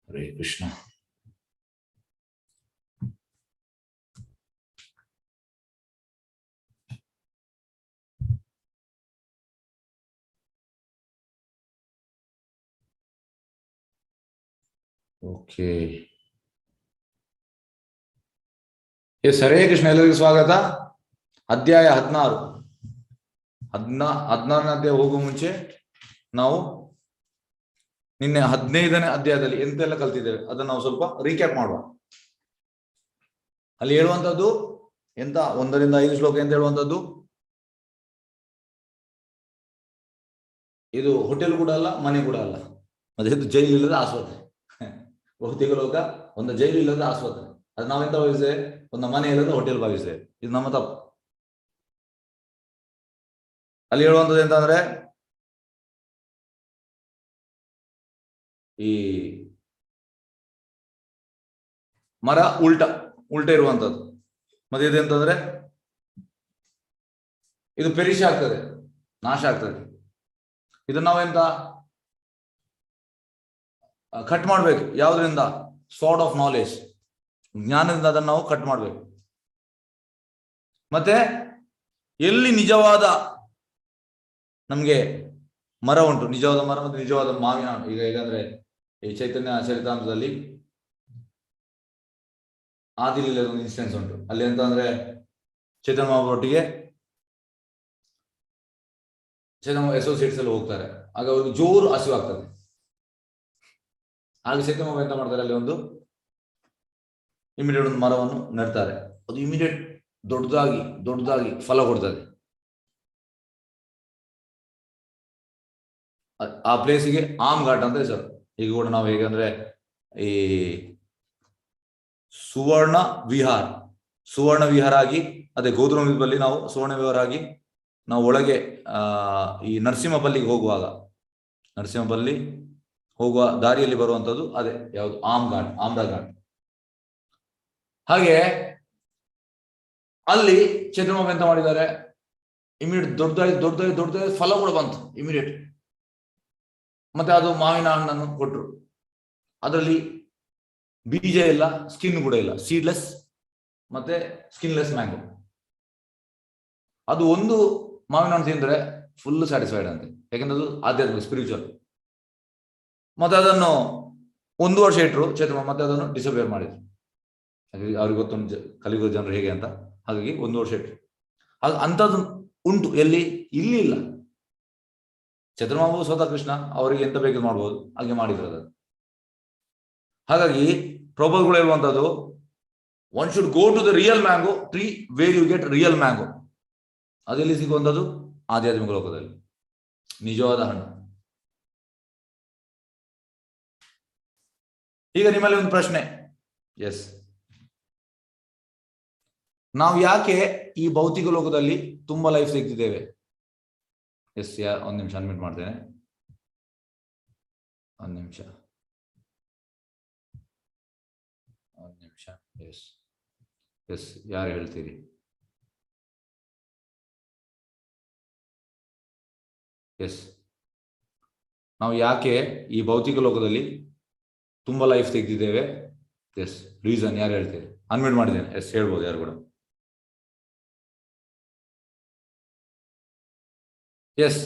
Hare Krishna. Okay, S, Hare Krishna. ಎಲ್ಲರಿಗೂ ಸ್ವಾಗತ. ಅಧ್ಯಾಯ 16. 16ನೇ ಅಧ್ಯಾಯ ಹೋಗುವ ಮುಂಚೆ ನಾವು ನಿನ್ನೆ 15ನೇ ಅಧ್ಯಾಯದಲ್ಲಿ ಎಂತೆಲ್ಲ ಕಲ್ತಿದ್ದೇವೆ ಅದನ್ನು ನಾವು ಸ್ವಲ್ಪ ರೀಕ್ಯಾಪ್ ಮಾಡುವ. ಅಲ್ಲಿ ಹೇಳುವಂತದ್ದು ಎಂತ 1 ರಿಂದ 5 ಶ್ಲೋಕ ಎಂತ ಹೇಳುವಂತದ್ದು, ಇದು ಹೋಟೆಲ್ ಕೂಡ ಅಲ್ಲ, ಮನೆ ಕೂಡ ಅಲ್ಲ, ಮತ್ತೆ ಇದು ಜೈಲು ಇಲ್ಲದ ಆಸ್ಪತ್ರೆ. ಭೌತಿಕ ಲೋಕ ಒಂದು ಜೈಲು ಇಲ್ಲದ ಆಸ್ಪತ್ರೆ. ಅದು ನಾವೆಂತ ಭಾವಿಸ್ತೇವೆ, ಒಂದು ಮನೆ ಇಲ್ಲದ ಹೋಟೆಲ್ ಭಾವಿಸ್ತೇವೆ. ಇದು ನಮ್ಮ ತಪ್ಪು. ಅಲ್ಲಿ ಹೇಳುವಂಥದ್ದು ಎಂತಂದ್ರೆ, ಈ ಮರ ಉಲ್ಟ ಇರುವಂತದ್ದು. ಮತ್ತೆ ಇದೆಂತಂದ್ರೆ, ಇದು ಪೆರಿಶ್ ಆಗ್ತದೆ, ನಾಶ ಆಗ್ತದೆ. ಇದನ್ನ ನಾವೆಂತ ಕಟ್ ಮಾಡ್ಬೇಕು. ಯಾವುದರಿಂದ? ಸಾರ್ಡ್ ಆಫ್ ನಾಲೆಜ್, ಜ್ಞಾನದಿಂದ ಅದನ್ನು ನಾವು ಕಟ್ ಮಾಡ್ಬೇಕು. ಮತ್ತೆ ಎಲ್ಲಿ ನಿಜವಾದ ನಮ್ಗೆ ಮರ ಉಂಟು, ನಿಜವಾದ ಮರ ಮತ್ತು ನಿಜವಾದ ಮಾವಿನ ಹಣ್ಣು. ಈಗಂದ್ರೆ ಈ ಚೈತನ್ಯ ಚರಿತಾಮೃತದಲ್ಲಿ ಆದಿಲೀಲೆ ಒಂದು ಇನ್ಸಿಡೆನ್ಸ್ ಉಂಟು. ಅಲ್ಲಿ ಎಂತ ಅಂದ್ರೆ, ಚೈತನ್ಯ ಮಹಾಪ್ರಭುವೊಟ್ಟಿಗೆ ಚೈತನ್ಯ ಅಸೋಸಿಯೇಟ್ಸ್ ಅಲ್ಲಿ ಹೋಗ್ತಾರೆ. ಆಗ ಅವ್ರಿಗೆ ಜೋರು ಹಸಿವಾಗ್ತದೆ. ಆಗ ಚೈತನ್ಯ ಮಹಾಪ್ರಭು ಎಂತ ಮಾಡ್ತಾರೆ, ಅಲ್ಲಿ ಒಂದು ಇಮಿಡಿಯೇಟ್ ಒಂದು ಮರವನ್ನು ನೆಡ್ತಾರೆ. ಅದು ಇಮಿಡಿಯೇಟ್ ದೊಡ್ಡದಾಗಿ ಫಲ ಕೊಡ್ತದೆ. ಆ ಪ್ಲೇಸಿಗೆ ಆಮ್ ಘಾಟ್ ಅಂತ ಹೆಸರು. ಈಗ ಕೂಡ ನಾವು ಹೇಗಂದ್ರೆ ಈ ಸುವರ್ಣ ವಿಹಾರ ಆಗಿ, ಅದೇ ಗೋಧುಮದಲ್ಲಿ ನಾವು ಸುವರ್ಣ ವಿಹಾರ ಆಗಿ ನಾವು ಒಳಗೆ ಈ ನರಸಿಂಹಪಲ್ಲಿಗೆ ಹೋಗುವ ದಾರಿಯಲ್ಲಿ ಬರುವಂತದ್ದು ಅದೇ ಯಾವುದು, ಆಮ್ರಾ ಘಾಟ್. ಹಾಗೆ ಅಲ್ಲಿ ಚೈತನ್ಯ ಎಂತ ಮಾಡಿದ್ದಾರೆ, ಇಮಿಡಿಯೇಟ್ ದೊಡ್ಡದಾಗಿ ಫಲ ಕೂಡ ಬಂತು ಇಮಿಡಿಯೇಟ್. ಮತ್ತೆ ಅದು ಮಾವಿನ ಹಣ್ಣನ್ನು ಕೊಟ್ಟರು. ಅದರಲ್ಲಿ ಬೀಜ ಇಲ್ಲ, ಸ್ಕಿನ್ ಕೂಡ ಇಲ್ಲ, ಸೀಡ್ಲೆಸ್ ಮತ್ತೆ ಸ್ಕಿನ್ಲೆಸ್ ಮ್ಯಾಂಗೋ. ಅದು ಒಂದು ಮಾವಿನ ಹಣ್ಣು ತಿಂದ್ರೆ ಫುಲ್ ಸ್ಯಾಟಿಸ್ಫೈಡ್ ಅಂತೆ, ಯಾಕೆಂದ್ರೆ ಅದು ಆಧ್ಯಾತ್ಮಿಕ, ಸ್ಪಿರಿಚುವಲ್. ಮತ್ತೆ ಅದನ್ನು 1 ವರ್ಷ ಇಟ್ಟರು ಚೈತನ್ಯ, ಮತ್ತೆ ಅದನ್ನು ಡಿಸಪಿಯರ್ ಮಾಡಿದ್ರು. ಅವ್ರಿಗೆ ಗೊತ್ತೊಂದು ಕಲಿಯುಗ ಜನರು ಹೇಗೆ ಅಂತ. ಹಾಗಾಗಿ 1 ವರ್ಷ ಇಟ್ಟರು. ಅಂಥದ್ದು ಉಂಟು ಎಲ್ಲಿ, ಇಲ್ಲಿ ಇಲ್ಲ. ಚತುರ್ಮಾವು ಸ್ವತಃ ಕೃಷ್ಣ ಅವರಿಗೆ ಎಂತ ಬೇಕು ಮಾಡ್ಬೋದು, ಹಾಗೆ ಮಾಡಿದ್ರು ಅದನ್ನು. ಹಾಗಾಗಿ ಪ್ರಭುಗಳು ಹೇಳುವಂಥದ್ದು, one should go to the real mango tree where you get real mango. ಅದೆಲ್ಲಿ ಸಿಗುವಂಥದ್ದು? ಆಧ್ಯಾತ್ಮಿಕ ಲೋಕದಲ್ಲಿ, ನಿಜವಾದ ಹಣ್ಣು. ಈಗ ನಿಮ್ಮಲ್ಲಿ ಒಂದು ಪ್ರಶ್ನೆ, ಎಸ್, ನಾವು ಯಾಕೆ ಈ ಭೌತಿಕ ಲೋಕದಲ್ಲಿ ತುಂಬಾ ಲೈಫ್ ತೆಗೆದಿದ್ದೇವೆ? ಎಸ್, 1 ನಿಮಿಷ ಅನ್ಮಿಟ್ ಮಾಡ್ತೇನೆ. 1 ನಿಮಿಷ. ಎಸ್, ಯಾರು ಹೇಳ್ತೀರಿ? ಎಸ್, ನಾವು ಯಾಕೆ ಈ ಭೌತಿಕ ಲೋಕದಲ್ಲಿ ತುಂಬಾ ಲೈಫ್ ತೆಗೆದಿದ್ದೇವೆ? ಎಸ್, ರೀಸನ್ ಯಾರು ಹೇಳ್ತೀರಿ? ಅನ್ಮಿಟ್ ಮಾಡಿದ್ದೇನೆ. ಎಸ್, ಹೇಳ್ಬೋದು ಯಾರು ಕೂಡ. ಎಸ್,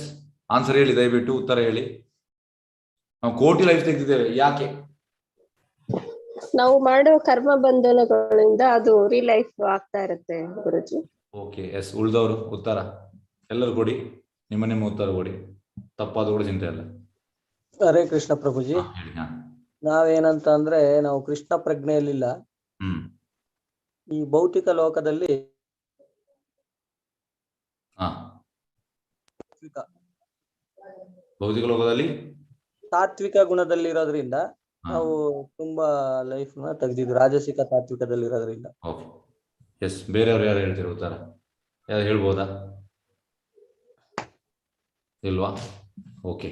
ಆನ್ಸರ್ ಹೇಳಿ ದಯವಿಟ್ಟು, ಉತ್ತರ ಹೇಳಿ. ನಾವು ಕೋಟಿ ಲೈಫ್ ತೆಗೆದಿದ್ದೇವೆ ಯಾಕೆ? ನಾವು ಮಾಡುವ ಕರ್ಮ ಬಂಧನಗಳಿಂದ ಅದು ಲೈಫ್ ಆಗ್ತಾ ಇರುತ್ತೆ ಗುರುಜಿ. ಓಕೆ, ಎಸ್, ಉಳಿದವರು ಉತ್ತರ ಎಲ್ಲರೂ ಕೊಡಿ, ನಿಮ್ಮ ಉತ್ತರ ಕೊಡಿ. ತಪ್ಪಾದ ಕೂಡ ಚಿಂತೆ ಇಲ್ಲ. ಹರೇ ಕೃಷ್ಣ ಪ್ರಭುಜಿ. ನಾವೇನಂತ ಅಂದ್ರೆ, ನಾವು ಕೃಷ್ಣ ಪ್ರಜ್ಞೆಯಲ್ಲಿಲ್ಲ. ಈ ಭೌತಿಕ ಲೋಕದಲ್ಲಿ ತಾತ್ವಿಕ ಗುಣದಲ್ಲಿರೋದ್ರಿಂದ ನಾವು ತುಂಬಾ ಲೈಫ್ ನ ತೆಗೆದಿದ್ವಿ, ರಾಜಸಿಕ ತಾತ್ವಿಕದಲ್ಲಿರೋದ್ರಿಂದ. ಎಸ್, ಬೇರೆಯವರು ಯಾರು ಹೇಳ್ತಿರೋ ಉತ್ತರ? ಯಾರು ಹೇಳ್ಬೋದಾ? ಇಲ್ವಾ? ಓಕೆ,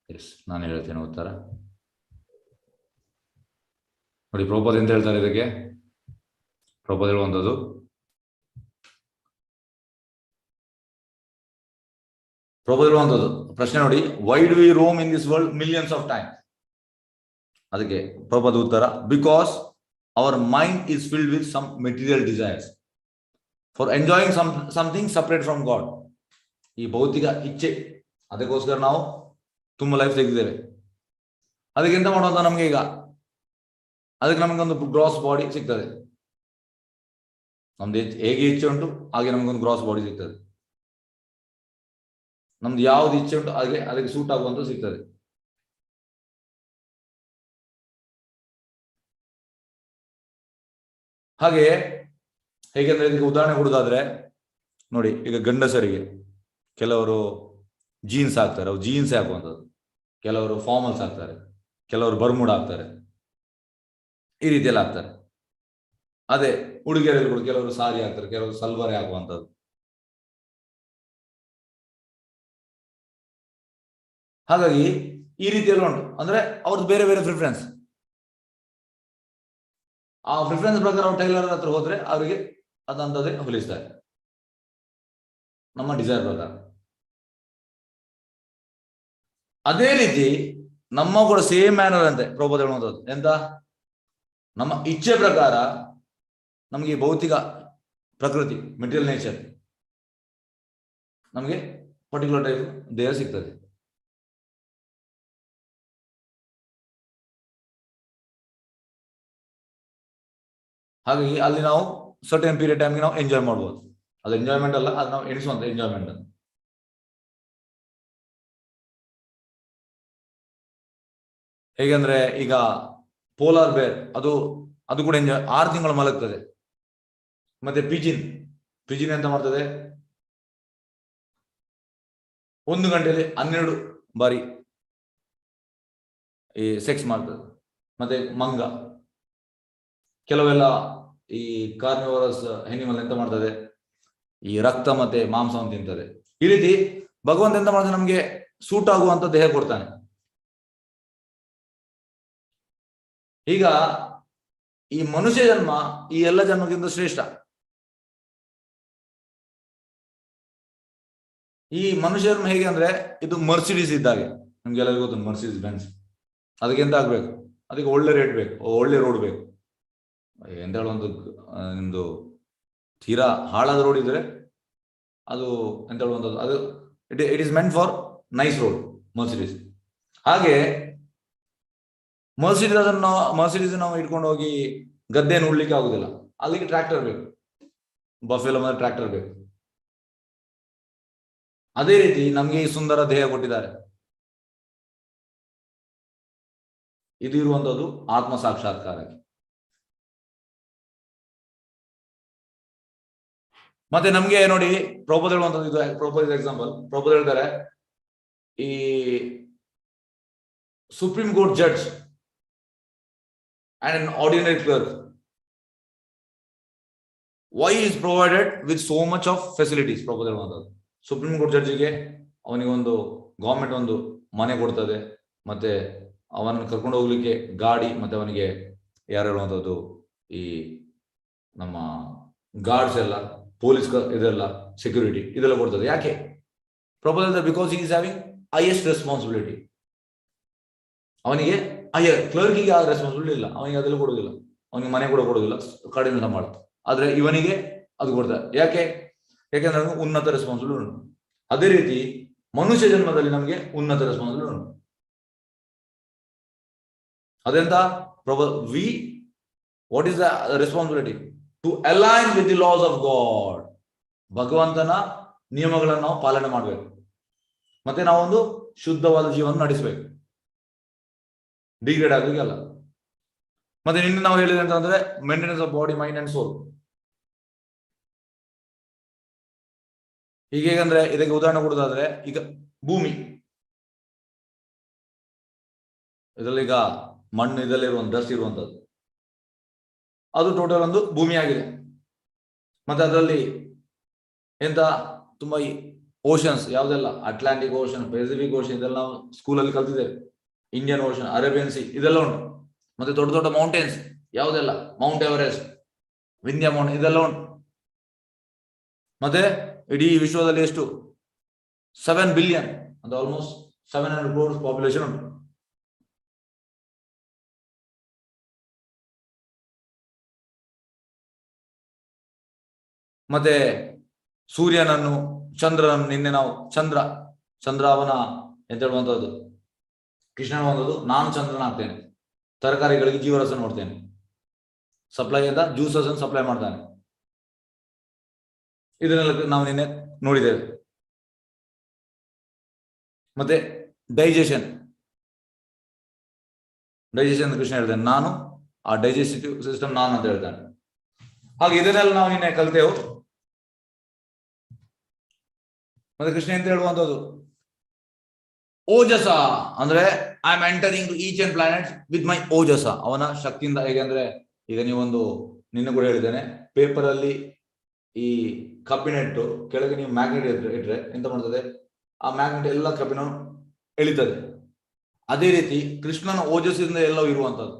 ಎಸ್, ನಾನು ಹೇಳ್ತೇನೆ ಉತ್ತರ. ನೋಡಿ, ಪ್ರಭುಪಾದ ಎಂತ ಹೇಳ್ತಾರೆ ಇದಕ್ಕೆ. ಪ್ರಭುಪಾದ ಹೇಳುವಂಥದ್ದು, ಪ್ರಶ್ನೆ ನೋಡಿ, why do we roam in this world millions of times? ಅದಕ್ಕೆ ಪ್ರಭುಪಾದ ಉತ್ತರ, because our mind is filled with some material desires for enjoying something separate from God. ಈ ಭೌತಿಕ ಇಚ್ಛೆ, ಅದಕ್ಕೋಸ್ಕರ ನಾವು ತುಂಬ ಲೈಫ್ ತೆಗೆದಿದ್ದೇವೆ. ಅದಕ್ಕೆ ಎಂತ ಮಾಡುವಂತ ನಮ್ಗೆ ಈಗ, ಅದಕ್ಕೆ ನಮಗೊಂದು ಗ್ರಾಸ್ ಬಾಡಿ ಸಿಗ್ತದೆ. ನಮ್ದು ಹೇಗೆ ಇಚ್ಛೆ ಉಂಟು ಹಾಗೆ ನಮಗೊಂದು ಗ್ರಾಸ್ ಬಾಡಿ ಸಿಗ್ತದೆ. ನಮ್ದು ಯಾವ್ದು ಇಚ್ಛೆ ಉಂಟು ಹಾಗೆ ಅದಕ್ಕೆ ಸೂಟ್ ಆಗುವಂತ ಸಿಗ್ತದೆ. ಹಾಗೆ ಹೇಗೆಂದ್ರೆ ಇದಕ್ಕೆ ಉದಾಹರಣೆ ಕೊಡುದಾದ್ರೆ ನೋಡಿ, ಈಗ ಗಂಡಸರಿಗೆ ಕೆಲವರು ಜೀನ್ಸ್ ಹಾಕ್ತಾರೆ, ಅವ್ರು ಜೀನ್ಸ್ ಹಾಕುವಂಥದ್ದು. ಕೆಲವರು ಫಾರ್ಮಲ್ಸ್ ಹಾಕ್ತಾರೆ, ಕೆಲವರು ಬರ್ಮುಡ ಹಾಕ್ತಾರೆ, ಈ ರೀತಿಯಲ್ಲಿ ಹಾಕ್ತಾರೆ. ಅದೇ ಹುಡುಗಿಯರಲ್ಲಿ ಕೂಡ ಕೆಲವರು ಸಾರಿ ಹಾಕ್ತಾರೆ, ಕೆಲವರು ಸಲ್ವಾರೆ ಹಾಕುವಂಥದ್ದು. ಹಾಗಾಗಿ ಈ ರೀತಿಯಲ್ಲಿ ಉಂಟು. ಅಂದ್ರೆ ಅವ್ರದ್ದು ಬೇರೆ ಬೇರೆ ಪ್ರಿಫರೆನ್ಸ್. ಆ ಪ್ರಿಫರೆನ್ಸ್ ಪ್ರಕಾರ ಅವ್ರು ಟೈಲರ್ ಹತ್ರ ಹೋದ್ರೆ ಅವರಿಗೆ ಅದಂತದೇ ಹೊಲಿಸ್ತಾರೆ, ನಮ್ಮ ಡಿಸೈರ್ ಪ್ರಕಾರ. ಅದೇ ರೀತಿ ನಮ್ಮ ಕೂಡ ಸೇಮ್ ಮ್ಯಾನರ್ ಅಂತೆ ಪ್ರಭುಪಾದ ಹೇಳುವಂಥದ್ದು. ಎಂತ, ನಮ್ಮ ಇಚ್ಛೆ ಪ್ರಕಾರ ನಮಗೆ ಭೌತಿಕ ಪ್ರಕೃತಿ, ಮೆಟೀರಿಯಲ್ ನೇಚರ್, ನಮಗೆ ಪರ್ಟಿಕ್ಯುಲರ್ ಟೈಪ್ ದೇಹ ಸಿಗ್ತದೆ. ಹಾಗಾಗಿ ಅಲ್ಲಿ ನಾವು ಸರ್ಟನ್ ಪೀರಿಯಡ್ ಟೈಮ್ಗೆ ನಾವು ಎಂಜಾಯ್ ಮಾಡ್ಬೋದು. ಅದು ಎಂಜಾಯ್ಮೆಂಟ್ ಅಲ್ಲ, ಅದು ನಾವು ಎಣಿಸುವಂತ ಎಂಜಾಯ್ಮೆಂಟ್ ಅಂತ. ಹೇಗೆಂದ್ರೆ ಈಗ ಪೋಲಾರ್ ಬೇರ್, ಅದು ಕೂಡ ಎಂಜಾಯ್, 6 ತಿಂಗಳು ಮಲಗ್ತದೆ. ಮತ್ತೆ ಪಿಜಿನ್ ಎಂತ ಮಾಡ್ತದೆ, 1 ಗಂಟೆಯಲ್ಲಿ 12 ಬಾರಿ ಈ ಸೆಕ್ಸ್ ಮಾಡ್ತದೆ. ಮತ್ತೆ ಮಂಗ, ಕೆಲವೆಲ್ಲ ಈ ಕಾರ್ನಿವರಸ್ ಅನಿಮಲ್ ಎಂತ ಮಾಡ್ತದೆ, ಈ ರಕ್ತ ಮತ್ತೆ ಮಾಂಸವನ್ನು ತಿಂತದೆ. ಈ ರೀತಿ ಭಗವಂತ ಎಂತ ಮಾಡ್ತಾನೆ, ನಮ್ಗೆ ಸೂಟ್ ಆಗುವಂತ ದೇಹ ಕೊಡ್ತಾನೆ. ಈಗ ಈ ಮನುಷ್ಯ ಜನ್ಮ ಈ ಎಲ್ಲ ಜನ್ಮಕ್ಕಿಂತ ಶ್ರೇಷ್ಠ. ಈ ಮನುಷ್ಯ ಜನ್ಮ ಹೇಗೆ ಅಂದ್ರೆ, ಇದು ಮರ್ಸಿಡೀಸ್ ಇದ್ದಾಗೆ. ನಿಮ್ಗೆಲ್ಲರಿಗೂ ಗೊತ್ತು ಮರ್ಸಿಡೀಸ್ ಬೆನ್ಸ್. ಅದಕ್ಕೆ ಎಂತ ಆಗ್ಬೇಕು, ಅದಕ್ಕೆ ಒಳ್ಳೆ ರೇಟ್ ಬೇಕು, ಒಳ್ಳೆ ರೋಡ್ ಬೇಕು. ಎಂತ ಹೇಳುವಂತ, ನಿಮ್ದು ತೀರಾ ಹಾಳಾದ ರೋಡ್ ಇದ್ರೆ ಅದು ಎಂತ ಹೇಳುವಂಥದ್ದು, ಅದು it is meant for nice road, Mercedes. ಹಾಗೆ ಮರ್ಸಿಡೀಸ್ ನಾವು ಇಟ್ಕೊಂಡು ಹೋಗಿ ಗದ್ದೆಯನ್ನು ಉಳ್ಳಿಕ್ಕೆ ಆಗುದಿಲ್ಲ, ಅಲ್ಲಿಗೆ ಟ್ರ್ಯಾಕ್ಟರ್ ಬೇಕು, ಬಫೆಲೋ ಮತ್ತೆ ಟ್ರ್ಯಾಕ್ಟರ್ ಬೇಕು. ಅದೇ ರೀತಿ ನಮ್ಗೆ ಈ ಸುಂದರ ದೇಹ ಕೊಟ್ಟಿದ್ದಾರೆ. ಇದು ಇರುವಂತದ್ದು ಆತ್ಮ ಸಾಕ್ಷಾತ್ಕಾರಕ್ಕೆ. ಮತ್ತೆ ನಮ್ಗೆ ನೋಡಿ, ಪ್ರಭುಪಾದ ಹೇಳುವಂಥದ್ದು ಇದು, ಪ್ರಭುಪಾದ ಎಕ್ಸಾಂಪಲ್. ಪ್ರಭುಪಾದ ಹೇಳ್ತಾರೆ, ಈ supreme court judge and an ordinary clerk, why is provided with so much of facilities? Prabhupada ಹೇಳುವಂಥದ್ದು, ಸುಪ್ರೀಂ ಕೋರ್ಟ್ ಜಡ್ಜಿಗೆ ಅವನಿಗೊಂದು ಗವರ್ಮೆಂಟ್ ಒಂದು ಮನೆ ಕೊಡ್ತದೆ, ಮತ್ತೆ ಅವನನ್ನು ಕರ್ಕೊಂಡು ಹೋಗ್ಲಿಕ್ಕೆ ಗಾಡಿ, ಮತ್ತೆ ಅವನಿಗೆ ಯಾರು ಹೇಳುವಂಥದ್ದು, ಈ ನಮ್ಮ ಗಾರ್ಡ್ಸ್ ಎಲ್ಲ, ಪೊಲೀಸ್ ಇದೆಲ್ಲ, ಸೆಕ್ಯೂರಿಟಿ ಇದೆಲ್ಲ ಕೊಡ್ತದೆ. ಯಾಕೆ? Prabhupada, because he is having highest responsibility. ಅವನಿಗೆ ಕ್ಲರ್ಕಿಗೆ ಆ ರೆಸ್ಪಾನ್ಸಿಬಿಲಿಟಿ ಇಲ್ಲ, ಅವನಿಗೆ ಅದೆಲ್ಲ ಕೊಡುದಿಲ್ಲ, ಅವನಿಗೆ ಮನೆ ಕೂಡ ಕೊಡುದಿಲ್ಲ, ಕಡಿಮೆ ಸಂಬಳ. ಆದ್ರೆ ಇವನಿಗೆ ಅದು ಕೊಡ್ತಾರೆ. ಯಾಕೆಂದ್ರೆ ಉನ್ನತ ರೆಸ್ಪಾನ್ಸಿಬಿಲಿಟಿ ಉಂಟು. ಅದೇ ರೀತಿ ಮನುಷ್ಯ ಜನ್ಮದಲ್ಲಿ ನಮಗೆ ಉನ್ನತ ರೆಸ್ಪಾನ್ಸಿಬಿಲಿಟಿ ಉಂಟು. ಅದೆಂತ what is the responsibility? To align with the laws of God. ಭಗವಂತನ ನಿಯಮಗಳನ್ನು ನಾವು ಪಾಲನೆ ಮಾಡಬೇಕು, ಮತ್ತೆ ನಾವೊಂದು ಶುದ್ಧವಾದ ಜೀವನ ನಡೆಸಬೇಕು, ಡಿಗ್ರೇಡ್ ಆಗಲಿಕ್ಕೆ ಅಲ್ಲ. ಮತ್ತೆ ನಿನ್ನೆ ನಾವು ಹೇಳಿದೆ ಅಂತಂದ್ರೆ maintenance of body, mind and soul. ಹೀಗೇಗಂದ್ರೆ ಇದಕ್ಕೆ ಉದಾಹರಣೆ ಕೊಡುದಾದ್ರೆ, ಈಗ ಭೂಮಿ ಇದರಲ್ಲಿ ಈಗ ಮಣ್ಣು ಇದರಲ್ಲಿ ಡಸ್ಟ್ ಇರುವಂತದ್ದು, ಅದು ಟೋಟಲ್ ಒಂದು ಭೂಮಿ ಆಗಿದೆ. ಮತ್ತೆ ಅದರಲ್ಲಿ ಎಂತ ತುಂಬಾ ಓಷನ್ಸ್ ಯಾವ್ದೆಲ್ಲ, ಅಟ್ಲಾಂಟಿಕ್ ಓಷನ್, ಪೆಸಿಫಿಕ್ ಓಷನ್, ಇದೆಲ್ಲ ನಾವು ಸ್ಕೂಲಲ್ಲಿ ಕಲ್ತಿದ್ದೇವೆ. ಇಂಡಿಯನ್ ಓಷನ್, ಅರೇಬಿಯನ್ ಸಿ ಇದೆಲ್ಲ ಉಂಟು. ಮತ್ತೆ ದೊಡ್ಡ ದೊಡ್ಡ ಮೌಂಟೇನ್ಸ್ ಯಾವುದೆಲ್ಲ, ಮೌಂಟ್ ಎವರೆಸ್ಟ್, ವಿಂಧ್ಯ ಮೌಂಟೇನ್ ಇದೆಲ್ಲ ಉಂಟು. ಮತ್ತೆ ಇಡೀ ವಿಶ್ವದಲ್ಲಿ ಎಷ್ಟು 7 ಬಿಲಿಯನ್, ಅದು ಆಲ್ಮೋಸ್ಟ್ 700 crores ಪಾಪ್ಯುಲೇಷನ್ ಉಂಟು. ಮತ್ತೆ ಸೂರ್ಯನನ್ನು, ಚಂದ್ರನನ್ನು, ನಿನ್ನೆ ನಾವು ಚಂದ್ರ ಅವನ ಎಂತ ಹೇಳುವಂಥದ್ದು, ಕೃಷ್ಣ ಹೇಳುವಂಥದ್ದು ನಾನು ಚಂದ್ರನಾಗ್ತೇನೆ, ತರಕಾರಿಗಳಿಗೆ ಜೀವರಸ ನೋಡ್ತೇನೆ, ಸಪ್ಲೈ ಅಂತ ಜ್ಯೂಸಸ್ ಅನ್ನು ಸಪ್ಲೈ ಮಾಡ್ತಾನೆ. ಇದನ್ನೆಲ್ಲ ನಾವು ನಿನ್ನೆ ನೋಡಿದ್ದೇವೆ. ಮತ್ತೆ ಡೈಜೆಷನ್ ಕೃಷ್ಣ ಹೇಳ್ತಾನೆ, ನಾನು ಆ ಡೈಜೆಸ್ಟಿವ್ ಸಿಸ್ಟಮ್ ನಾನು ಅಂತ ಹೇಳ್ತಾನೆ. ಹಾಗೆ ಇದನ್ನೆಲ್ಲ ನಾವು ನಿನ್ನೆ ಕಲಿತೆವು. ಮತ್ತೆ ಕೃಷ್ಣ ಅಂತ ಹೇಳುವಂಥದ್ದು ಓಜಸ ಅಂದ್ರೆ I am entering to each and planet with my ಓಜಸ, ಅವನ ಶಕ್ತಿಯಿಂದ. ಹೇಗೆ ಅಂದ್ರೆ ಈಗ ನೀವೊಂದು ನಿನ್ನೆ ಕೂಡ ಹೇಳಿದ್ದೇನೆ, ಪೇಪರ್ ಅಲ್ಲಿ ಈ ಕಬ್ಬಿನೆಟ್ಟು ಕೆಳಗೆ ನೀವು ಮ್ಯಾಗ್ನೆಟ್ ಇಟ್ರೆ ಎಂತ ಮಾಡ್ತದೆ, ಆ ಮ್ಯಾಗ್ನೆಟ್ ಎಲ್ಲ ಕಬ್ಬಿನ ಎಳಿತದೆ. ಅದೇ ರೀತಿ ಕೃಷ್ಣನ ಓಜಸ್ಸಿಂದ ಎಲ್ಲವೂ ಇರುವಂತದ್ದು.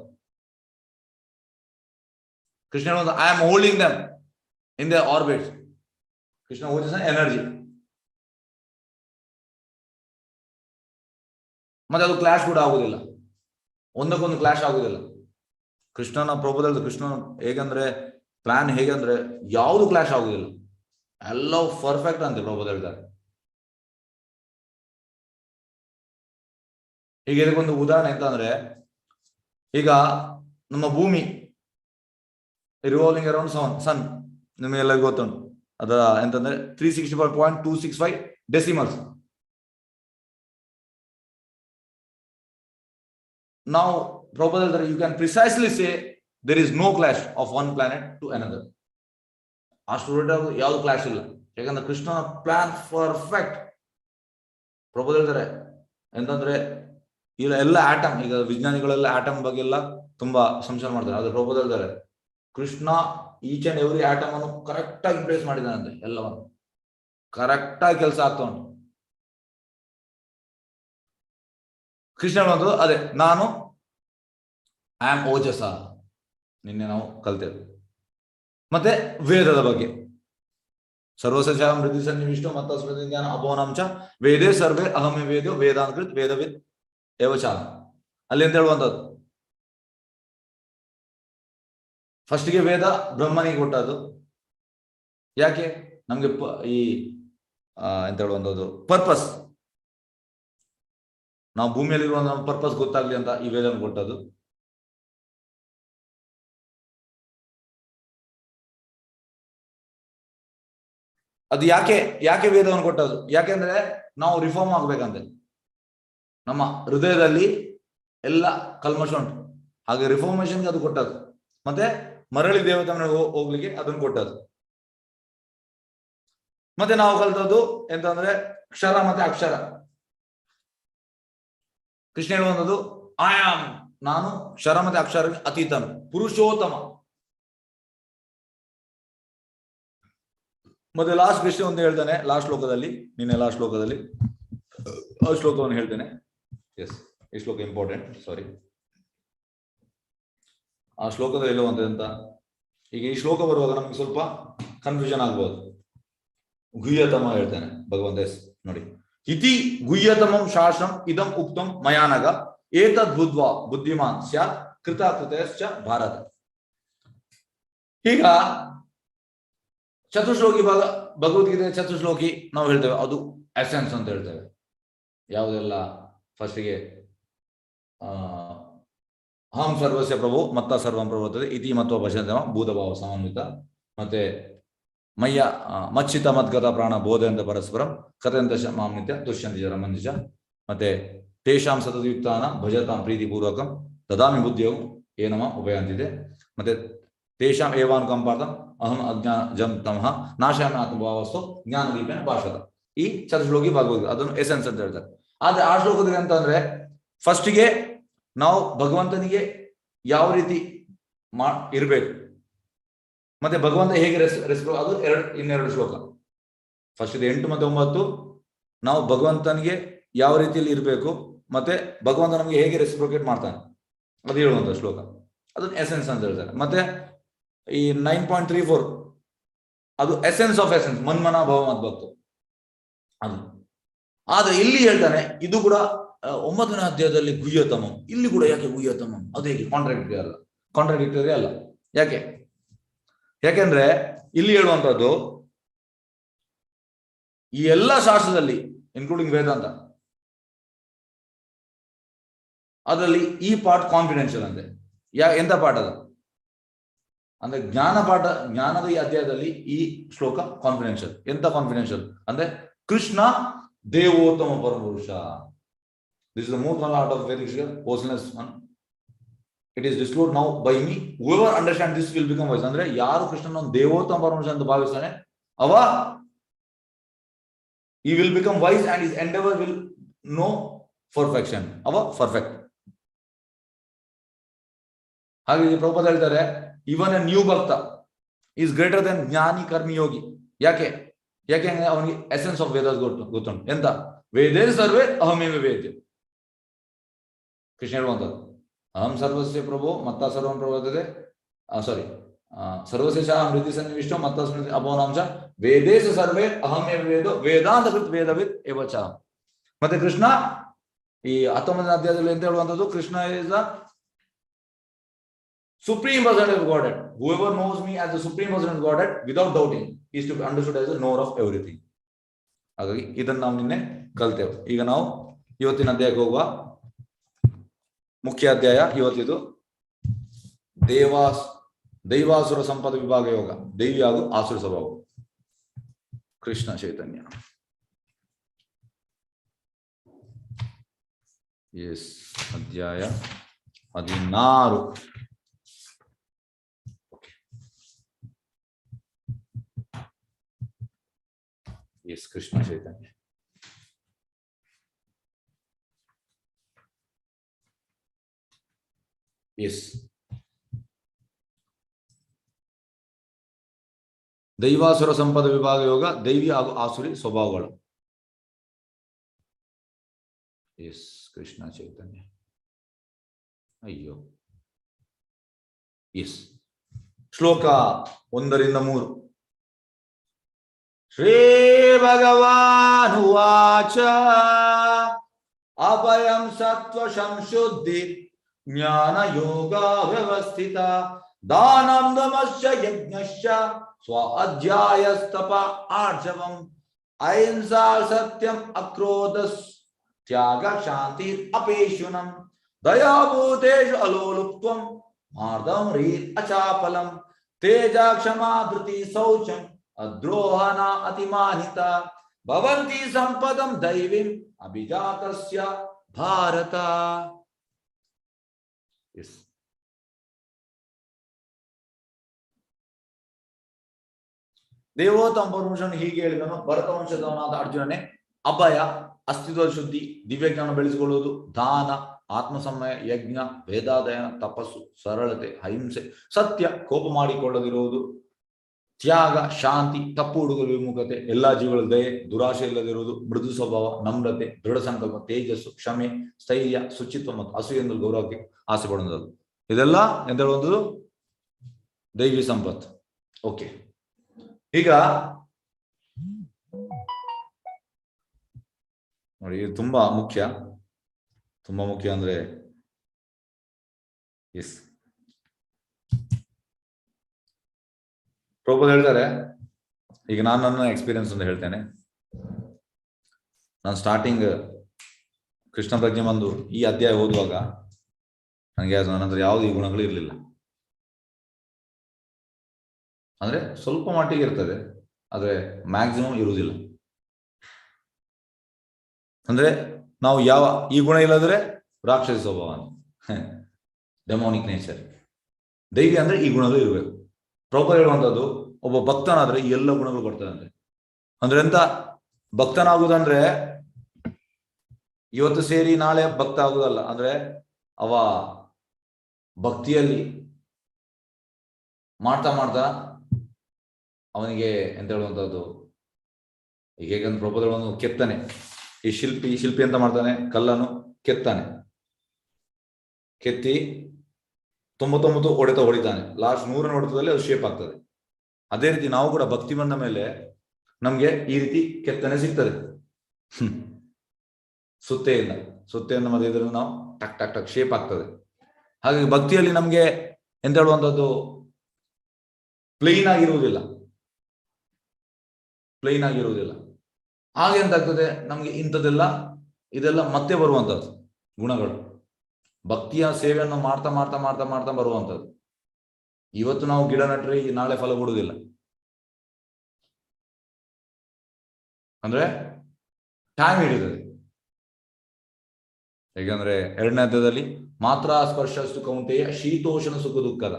Krishna I am holding them in the orbit. Krishna ಓಜಸ್ ಎನರ್ಜಿ. ಮತ್ತೆ ಅದು ಕ್ಲಾಶ್ ಕೂಡ ಆಗುದಿಲ್ಲ, ಒಂದಕ್ಕೊಂದು ಕ್ಲಾಶ್ ಆಗುದಿಲ್ಲ. ಕೃಷ್ಣನ ಪ್ರಭುದಲ್ಲಿ ಕೃಷ್ಣ ಹೇಗಂದ್ರೆ ಪ್ಲಾನ್ ಹೇಗಂದ್ರೆ ಯಾವುದು ಕ್ಲಾಶ್ ಆಗುದಿಲ್ಲ, ಎಲ್ಲವೂ ಪರ್ಫೆಕ್ಟ್ ಅಂತ ಪ್ರಭುದಲ್ಲಿ ಹೇಳ್ತಾರೆ. ಈಗ ಇದಕ್ಕೊಂದು ಉದಾಹರಣೆ ಎಂತ ಅಂದ್ರೆ, ಈಗ ನಮ್ಮ ಭೂಮಿ ರಿವಾಲ್ವಿಂಗ್ ಅರೌಂಡ್ ಸನ್ ನಿಮಗೆಲ್ಲರಿಗೂ ಗೊತ್ತುಂಟು. ಅದರ ಎಂತಂದ್ರೆ 365.265 decimals. Now, Prabhupada, you can precisely say there is no clash of one planet to another. ಆ ಸ್ಟೂಡೆಂಟ್ ಯಾವ್ದು ಕ್ಲಾಶ್ ಇಲ್ಲ, ಯಾಕಂದ್ರೆ ಕೃಷ್ಣನ ಪ್ಲಾನ್ ಪರ್ಫೆಕ್ಟ್. ಪ್ರಭುpada ಹೇಳ್ತಾರೆ ಎಂತಂದ್ರೆ ಇಲ್ಲ ಎಲ್ಲ ಆಟಮ್, ಈಗ ವಿಜ್ಞಾನಿಗಳೆಲ್ಲ ಆಟಮ್ ಬಗ್ಗೆ ಎಲ್ಲ ತುಂಬಾ ಸಂಶಯ ಮಾಡ್ತಾರೆ. ಆದ್ರೆ ಪ್ರಭುpada ಹೇಳ್ತಾರೆ Krishna each and every atom ಅನ್ನು ಕರೆಕ್ಟ್ ಆಗಿ ಪ್ಲೇಸ್ ಮಾಡಿದಾನಂತೆ, ಎಲ್ಲವನ್ನು ಕರೆಕ್ಟ್ ಆಗಿ ಕೆಲಸ ಆಗ್ತಾ ಉಂಟು. ಕೃಷ್ಣ ಹೇಳುವಂಥದ್ದು ಅದೇ, ನಾನು ಐ ಆಮ್ ಓಜಸ, ನಿನ್ನೆ ನಾವು ಕಲ್ತೇವೆ. ಮತ್ತೆ ವೇದದ ಬಗ್ಗೆ ಸರ್ವಸಚಾರಂ ಹೃದಯ ಸನ್ನಿವಿಷ್ಟೋ ಮತ್ತ ಸ್ಮೃತಿ ಜ್ಞಾನ ಅಪೋನಂಚ ವೇದೇ ಸರ್ವೇ ಅಹಮೇ ವೇದ್ಯೋ ವೇದಾಂಕೃತ್ ವೇದವಿದ್ ಏವಚಾಲ. ಅಲ್ಲಿ ಅಂತ ಹೇಳುವಂಥದ್ದು ಫಸ್ಟ್ಗೆ ವೇದ ಬ್ರಹ್ಮನಿಗೆ ಕೊಟ್ಟದ್ದು. ಯಾಕೆ? ನಮ್ಗೆ ಈ ಎಂತ ಹೇಳುವಂಥದ್ದು ಪರ್ಪಸ್, ನಾವು ಭೂಮಿಯಲ್ಲಿರುವ ನಮ್ಮ ಪರ್ಪಸ್ ಗೊತ್ತಾಗ್ಲಿ ಅಂತ ಈ ವೇದನ ಕೊಟ್ಟದ್ದು. ಅದು ಯಾಕೆ ವೇದವನ್ನು ಕೊಟ್ಟದ್ದು? ಯಾಕೆಂದ್ರೆ ನಾವು ರಿಫಾರ್ಮ್ ಆಗ್ಬೇಕಂತೆ. ನಮ್ಮ ಹೃದಯದಲ್ಲಿ ಎಲ್ಲ ಕಲ್ಮಶ ಉಂಟು, ಹಾಗೆ ರಿಫಾರ್ಮೇಶನ್ಗೆ ಅದು ಕೊಟ್ಟದ್ದು. ಮತ್ತೆ ಮರಳಿ ದೇವತೆ ಮನೆಗೆ ಹೋಗ್ಲಿಕ್ಕೆ ಅದನ್ನು ಕೊಟ್ಟದ್ದು. ಮತ್ತೆ ನಾವು ಕಲ್ತದ್ದು ಎಂತಂದ್ರೆ ಕ್ಷರ ಮತ್ತೆ ಅಕ್ಷರ. ಕೃಷ್ಣ ಹೇಳುವಂಥದ್ದು ಐ ಆಮ್, ನಾನು ಕ್ಷರ ಮತ್ತೆ ಅಕ್ಷರ ಅತೀತನು, ಪುರುಷೋತ್ತಮ. ಮತ್ತೆ ಲಾಸ್ಟ್ ಕೃಷ್ಣ ಅಂತ ಹೇಳ್ತಾನೆ ಲಾಸ್ಟ್ ಶ್ಲೋಕದಲ್ಲಿ, ನಿನ್ನೆ ಲಾಸ್ಟ್ ಶ್ಲೋಕದಲ್ಲಿ ಆ ಶ್ಲೋಕವನ್ನು ಹೇಳ್ತೇನೆ. ಎಸ್, ಈ ಶ್ಲೋಕ ಇಂಪಾರ್ಟೆಂಟ್, ಸಾರಿ. ಆ ಶ್ಲೋಕದಲ್ಲಿ ಹೇಳುವಂತ ಈಗ ಈ ಶ್ಲೋಕ ಬರುವಾಗ ನಮ್ಗೆ ಸ್ವಲ್ಪ ಕನ್ಫ್ಯೂಷನ್ ಆಗ್ಬೋದು. ಗುಹ್ಯತಮ ಹೇಳ್ತಾನೆ ಭಗವಂತ. ಎಸ್ ನೋಡಿ, ಇತಿ ಗುಹ್ಯತಮಂ ಶಾಸಂ ಇದಂ ಉಕ್ತಂ ಮಯಾನಗ ಏತದ್ ಬುದ್ಧ್ವಾ ಬುದ್ಧಿಮಾನ್ ಸ್ಯಾತ್ ಕೃತಕೃತಶ್ಚ ಭಾರತ. ಈಗ ಚತುಶ್ಲೋಕಿ ಭಾಗ ಭಗವದ್ಗೀತೆ ಚತುಶ್ಲೋಕಿ ನಾವು ಹೇಳ್ತೇವೆ, ಅದು ಎಸೆನ್ಸ್ ಅಂತ ಹೇಳ್ತೇವೆ. ಯಾವುದೆಲ್ಲ ಫಸ್ಟಿಗೆ ಅಹಂ ಸರ್ವಸ್ಯ ಪ್ರಭು ಮತ್ತ ಸರ್ವಂ ಪ್ರಭುತ್ತದೆ ಇತಿ ಮತ್ವ ಭಜಂತಮ ಭೂತಭಾವ ಸಮನ್ವಿತ. ಮತ್ತೆ ಮಯ್ಯ ಮಚ್ಚಿತ ಮದ್ಗತ ಪ್ರಾಣ ಬೋಧೆಯಿಂದ ಪರಸ್ಪರಂ ಕಥೆಂತ ಮಾಂ ನಿತ್ಯ ತುಷ್ಯಂತಿ ಜರ ಮಂದಿಜ. ಮತ್ತೆ ತೇಷಾಂ ಸತತಯುಕ್ತಾನ ಭಜತಾಂ ಪ್ರೀತಿಪೂರ್ವಕಂ ದದಾಮಿ ಬುದ್ಧಿಯು ಏನಮ ಉಪಯಾಂತಿದೆ. ಮತ್ತೆ ತೇಷಾಂ ಏವಾನುಕಂಪಾರ್ಥಂ ಅಹಂ ಅಜ್ಞಾನಜಂ ತಮಃ ನಾಶಾಮಿ ಆತ್ಮಭಾವಸ್ತು ಜ್ಞಾನದೀಪೇನ ಭಾಷತ. ಈ ಚತುಶ್ಲೋಕಿ ಭಾಗವತ ಅದನ್ನು ಎಸೆನ್ಸ್ ಅಂತ ಹೇಳ್ತಾರೆ. ಆದ್ರೆ ಆ ಶ್ಲೋಕದಲ್ಲಿ ಅಂತಂದ್ರೆ ಫಸ್ಟಿಗೆ ನಾವು ಭಗವಂತನಿಗೆ ಯಾವ ರೀತಿ ಇರ್ಬೇಕು, ಮತ್ತೆ ಭಗವಂತ ಹೇಗೆ ಅದು ಇನ್ನೆರಡು ಶ್ಲೋಕ. ಫಸ್ಟ್ 8 ಮತ್ತು 9 ನಾವು ಭಗವಂತನಿಗೆ ಯಾವ ರೀತಿಯಲ್ಲಿ ಇರಬೇಕು, ಮತ್ತೆ ಭಗವಂತ ನಮಗೆ ಹೇಗೆ ರೆಸಿಪ್ರೋಕೇಟ್ ಮಾಡ್ತಾನೆ ಅದು ಹೇಳುವಂತ ಶ್ಲೋಕ, ಅದನ್ನ ಎಸೆನ್ಸ್ ಅಂತ ಹೇಳ್ತಾರೆ. ಮತ್ತೆ ಈ 9.34 ಅದು ಎಸೆನ್ಸ್ ಆಫ್ ಎಸೆನ್ಸ್, ಮನ್ಮನ ಭವ ಮದ್ಭಕ್ತು ಅದು. ಆದ್ರೆ ಇಲ್ಲಿ ಹೇಳ್ತಾನೆ ಇದು ಕೂಡ 9ನೇ ಅಧ್ಯಾಯದಲ್ಲಿ ಗುಹ್ಯತಮಂ, ಇಲ್ಲಿ ಕೂಡ ಯಾಕೆ ಗುಹ್ಯತಮಂ? ಅದು ಹೇಗೆ? ಕಾಂಟ್ರಾಡಿಕ್ಟರಿ ಅಲ್ಲ. ಯಾಕೆಂದ್ರೆ ಇಲ್ಲಿ ಹೇಳುವಂತದ್ದು ಈ ಎಲ್ಲ ಶಾಸ್ತ್ರದಲ್ಲಿ ಇನ್ಕ್ಲೂಡಿಂಗ್ ವೇದಾಂತ, ಅದರಲ್ಲಿ ಈ ಪಾರ್ಟ್ ಕಾನ್ಫಿಡೆನ್ಷಿಯಲ್ ಅಂತೆ. ಎಂತ ಪಾಠ ಅದು ಅಂದ್ರೆ ಜ್ಞಾನದ ಈ ಅಧ್ಯಾಯದಲ್ಲಿ ಈ ಶ್ಲೋಕ ಕಾನ್ಫಿಡೆನ್ಷಿಯಲ್. ಎಂತ ಕಾನ್ಫಿಡೆನ್ಷಿಯಲ್ ಅಂದ್ರೆ ಕೃಷ್ಣ ದೇವೋತ್ತಮ ಪರಮಪುರುಷ. This is the most art of Vedic wholeness one. It is disclosed now by me. Whoever understand this will become wise. ಅಂದ್ರೆ ಯಾರು ಕೃಷ್ಣನ ದೇವೋತ್ತಮ ಪರಮಪುರುಷ ಅಂತ ಭಾವಿಸ್ತಾನೆ ಅವ he will become wise and his endeavor will know perfection. ಅವ perfect. ಹಾಗಾಗಿ ಪ್ರಭುಪಾದ ಹೇಳ್ತಾರೆ ಇವನ್ A new ಭಕ್ತ ಈಸ್ ಗ್ರೇಟರ್ ದೆನ್ ಜ್ಞಾನಿ ಕರ್ಮಿ ಯೋಗಿ. ಯಾಕೆ ಅಂದ್ರೆ ಅವನಿಗೆ ಎಸೆನ್ಸ್ ಆಫ್ ವೇದಾಸ್ ಗೊತ್ತುಂಟು. ಎಂತ ವೇದೇ ಸರ್ವೇ ಅಹಮೇವ ವೇದ್ಯ. ಕೃಷ್ಣ ಹೇಳುವಂತದ್ದು ಅಹಂ ಸರ್ವಸ್ಯ ಪ್ರಭು ಮತ್ತ ಸರ್ವಂ ಪ್ರವರ್ತತೆ ಸಾರಿ ಸರ್ವಸ್ಯ ಹೃದಯ ಸನ್ನಿವಿಷ್ಟೋ ಮತ್ತ ಅಪೋನಾಂಶ ವೇದೇಶ ಸರ್ವೇ ಅಹಮೇವ ವೇದೋ ವೇದಾಂತ ಕೃತ್ ವೇದವಿತ್ ಏವಚ. ಮತ್ತೆ ಕೃಷ್ಣ ಈ 19ನೇ ಅಧ್ಯಾಯದಲ್ಲಿ ಎಂತ ಹೇಳುವಂತದ್ದು, Krishna is the supreme person of Godhead. Whoever knows me as the supreme person of Godhead without doubting is to be understood as the knower of everything. ಹಾಗಾಗಿ ಇದನ್ನ ನಾವು ನಿನ್ನೆ ಕಲ್ತೇವೆ. ಈಗ ನಾವು ಇವತ್ತಿನ ಅಧ್ಯಾಯಕ್ಕೆ ಹೋಗುವ. ಮುಖ್ಯ ಅಧ್ಯಾಯ ಇವತ್ತಿದು ದೈವಾಸುರ ಸಂಪದ ವಿಭಾಗ ಯೋಗ, ದೈವಿ ಹಾಗೂ ಆಸುರ ಸ್ವಭಾವ. ಕೃಷ್ಣ ಚೈತನ್ಯ. ಎಸ್, ಅಧ್ಯಾಯ 16. ಎಸ್, ಕೃಷ್ಣ ಚೈತನ್ಯ. ಎಸ್, ದೈವಾಸುರ ಸಂಪದ ವಿಭಾಗ ಯೋಗ, ದೈವಿ ಹಾಗೂ ಆಸುರಿ ಸ್ವಭಾವಗಳು. ಎಸ್, ಕೃಷ್ಣ ಚೈತನ್ಯ. ಅಯ್ಯೋ. ಎಸ್, ಶ್ಲೋಕ 1-3. ಶ್ರೀ ಭಗವಾನುವಾಚ ಅಭಯಂ ಸತ್ವ ಸಂಶುದ್ಧಿ ಜ್ಞಾನ ಯೋಗ ವ್ಯವಸ್ಥಿತ ದಾನಂ ದಮಶ್ಚ ಯಜ್ಞಶ್ಚ ಸ್ವ ಅಧ್ಯಾಯಸ್ತಪ ಆರ್ಜವಂ ಅಹಿಂಸಾ ಸತ್ಯಂ ಅಕ್ರೋಧಸ್ ತ್ಯಾಗ ಶಾಂತಿ ಅಪೇಶುನಂ ದಯಾಭೂತೇಷು ಅಲೋಲುಪ್ತ್ವಂ ಮಾರ್ದಂ ರೀತ್ ಅಚಾಪಲಂ ತೇಜ ಕ್ಷಮಾ ಧೃತಿ ಶೌಚಂ ಅದ್ರೋಹನ ಅತಿಮಾನಿತ ಭವಂತಿ ಸಂಪದಂ ದೈವಿಂ ಅಭಿಜಾತಸ್ಯ ಭಾರತ. ದೇವೋತ್ತಮ ಪರಮಪುರುಷನು ಹೀಗೆ ಹೇಳಿದನು. ಭರತ ವಂಶದವನಾದ ಅರ್ಜುನನೇ, ಅಭಯ ಅಸ್ತಿತ್ವದ ಶುದ್ಧಿ, ದಿವ್ಯಜ್ಞಾನ ಬೆಳೆಸಿಕೊಳ್ಳುವುದು, ದಾನ, ಆತ್ಮಸಮಯ, ಯಜ್ಞ, ವೇದಾಧ್ಯಯನ, ತಪಸ್ಸು, ಸರಳತೆ, ಅಹಿಂಸೆ, ಸತ್ಯ, ಕೋಪ ಮಾಡಿಕೊಳ್ಳದಿರುವುದು, ತ್ಯಾಗ, ಶಾಂತಿ, ತಪ್ಪು ಹುಡುಗರ ವಿಮುಖತೆ, ಎಲ್ಲಾ ಜೀವಗಳ ದಯೆ, ದುರಾಶೆ ಇಲ್ಲದಿರುವುದು, ಮೃದು ಸ್ವಭಾವ, ನಮ್ರತೆ, ದೃಢ ಸಂಕಲ್ಪ, ತೇಜಸ್ಸು, ಕ್ಷಮೆ, ಸ್ಥೈರ್ಯ, ಶುಚಿತ್ವ ಮತ್ತು ಅಸೂಯೆಂದು ಗೌರವಕ್ಕೆ ಆಸೆ ಪಡುವಂಥದ್ದು. ಇದೆಲ್ಲ ಎಂತ ಹೇಳುವಂಥದ್ದು ದೈವಿ ಸಂಪತ್ತು. ಓಕೆ, ಈಗ ನೋಡಿ, ಇದು ತುಂಬಾ ಮುಖ್ಯ ಅಂದ್ರೆ ಎಸ್, ಪ್ರಭುಪಾದ ಹೇಳ್ತಾರೆ. ಈಗ ನಾನು ನನ್ನ ಎಕ್ಸ್ಪೀರಿಯನ್ಸ್ ಅಂತ ಹೇಳ್ತೇನೆ. ನಾನು ಸ್ಟಾರ್ಟಿಂಗ್ ಕೃಷ್ಣ ಪ್ರಜ್ಞೆ ಬಂದು ಈ ಅಧ್ಯಾಯ ಓದುವಾಗ ನನಗೆ ನನ್ನ ಹತ್ರ ಯಾವುದೇ ಗುಣಗಳು ಇರಲಿಲ್ಲ. ಅಂದ್ರೆ ಸ್ವಲ್ಪ ಮಟ್ಟಿಗೆ ಇರ್ತದೆ, ಆದ್ರೆ ಮ್ಯಾಕ್ಸಿಮಮ್ ಇರುವುದಿಲ್ಲ. ಅಂದ್ರೆ ನಾವು ಈ ಗುಣ ಇಲ್ಲದ್ರೆ ರಾಕ್ಷಸ ಸ್ವಭಾವ, ಡೆಮೋನಿಕ್ ನೇಚರ್. ದೈವಿ ಅಂದ್ರೆ ಈ ಗುಣಗಳು ಇರಬೇಕು. ಪ್ರಭುಪಾದ ಹೇಳುವಂಥದ್ದು, ಒಬ್ಬ ಭಕ್ತನಾದ್ರೆ ಈ ಎಲ್ಲ ಗುಣಗಳು ಬರ್ತದಂತೆ. ಅಂದ್ರೆ ಎಂತ ಭಕ್ತನಾಗುವುದಂದ್ರೆ ಇವತ್ತು ಸೇರಿ ನಾಳೆ ಭಕ್ತ ಆಗುದಲ್ಲ. ಅಂದ್ರೆ ಅವ ಭಕ್ತಿಯಲ್ಲಿ ಮಾಡ್ತಾ ಅವನಿಗೆ ಎಂತ ಹೇಳುವಂಥದ್ದು, ಈಗ ಹೇಗಂದ್ರೆ ಪ್ರಭುಪಾದ ಹೇಳುವಂಥದ್ದು, ಕೆತ್ತನೆ. ಈ ಶಿಲ್ಪಿ ಅಂತ ಮಾಡ್ತಾನೆ, ಕಲ್ಲನ್ನು ಕೆತ್ತಾನೆ, ಕೆತ್ತಿ 99 ಹೊಡೆತ ಹೊಡಿತಾನೆ, ಲಾಸ್ಟ್ 100ನೇ ಹೊಡೆತದಲ್ಲಿ ಅದು ಶೇಪ್ ಆಗ್ತದೆ. ಅದೇ ರೀತಿ ನಾವು ಕೂಡ ಭಕ್ತಿ ಬಂದ ಮೇಲೆ ನಮ್ಗೆ ಈ ರೀತಿ ಕೆತ್ತನೆ ಸಿಗ್ತದೆ. ಸುತ್ತೆಯಿಂದ ಮತ್ತೆ ಇದರಲ್ಲಿ ನಾವು ಟಕ್ ಟಕ್ ಟಕ್ ಶೇಪ್ ಆಗ್ತದೆ. ಹಾಗಾಗಿ ಭಕ್ತಿಯಲ್ಲಿ ನಮ್ಗೆ ಎಂತ ಹೇಳುವಂಥದ್ದು ಪ್ಲೈನ್ ಆಗಿರುವುದಿಲ್ಲ. ಹಾಗೆ ಎಂತಾಗ್ತದೆ, ನಮ್ಗೆ ಇಂಥದ್ದೆಲ್ಲ ಇದೆಲ್ಲ ಮತ್ತೆ ಬರುವಂಥದ್ದು ಗುಣಗಳು. ಭಕ್ತಿಯ ಸೇವೆಯನ್ನು ಮಾಡ್ತಾ ಮಾಡ್ತಾ ಮಾಡ್ತಾ ಮಾಡ್ತಾ ಬರುವಂಥದ್ದು. ಇವತ್ತು ನಾವು ಗಿಡ ನಟ್ರೆ ನಾಳೆ ಫಲ ಕೊಡುವುದಿಲ್ಲ. ಅಂದ್ರೆ ಟೈಮ್ ಹಿಡಿತದೆ. ಹೇಗಂದ್ರೆ 2ನೇ ಅಧ್ಯಾಯದಲ್ಲಿ ಮಾತ್ರ ಸ್ಪರ್ಶಸ್ತು ಕೌಂತೆಯ ಶೀತೋಷ್ಣ ಸುಖ ದುಃಖದ,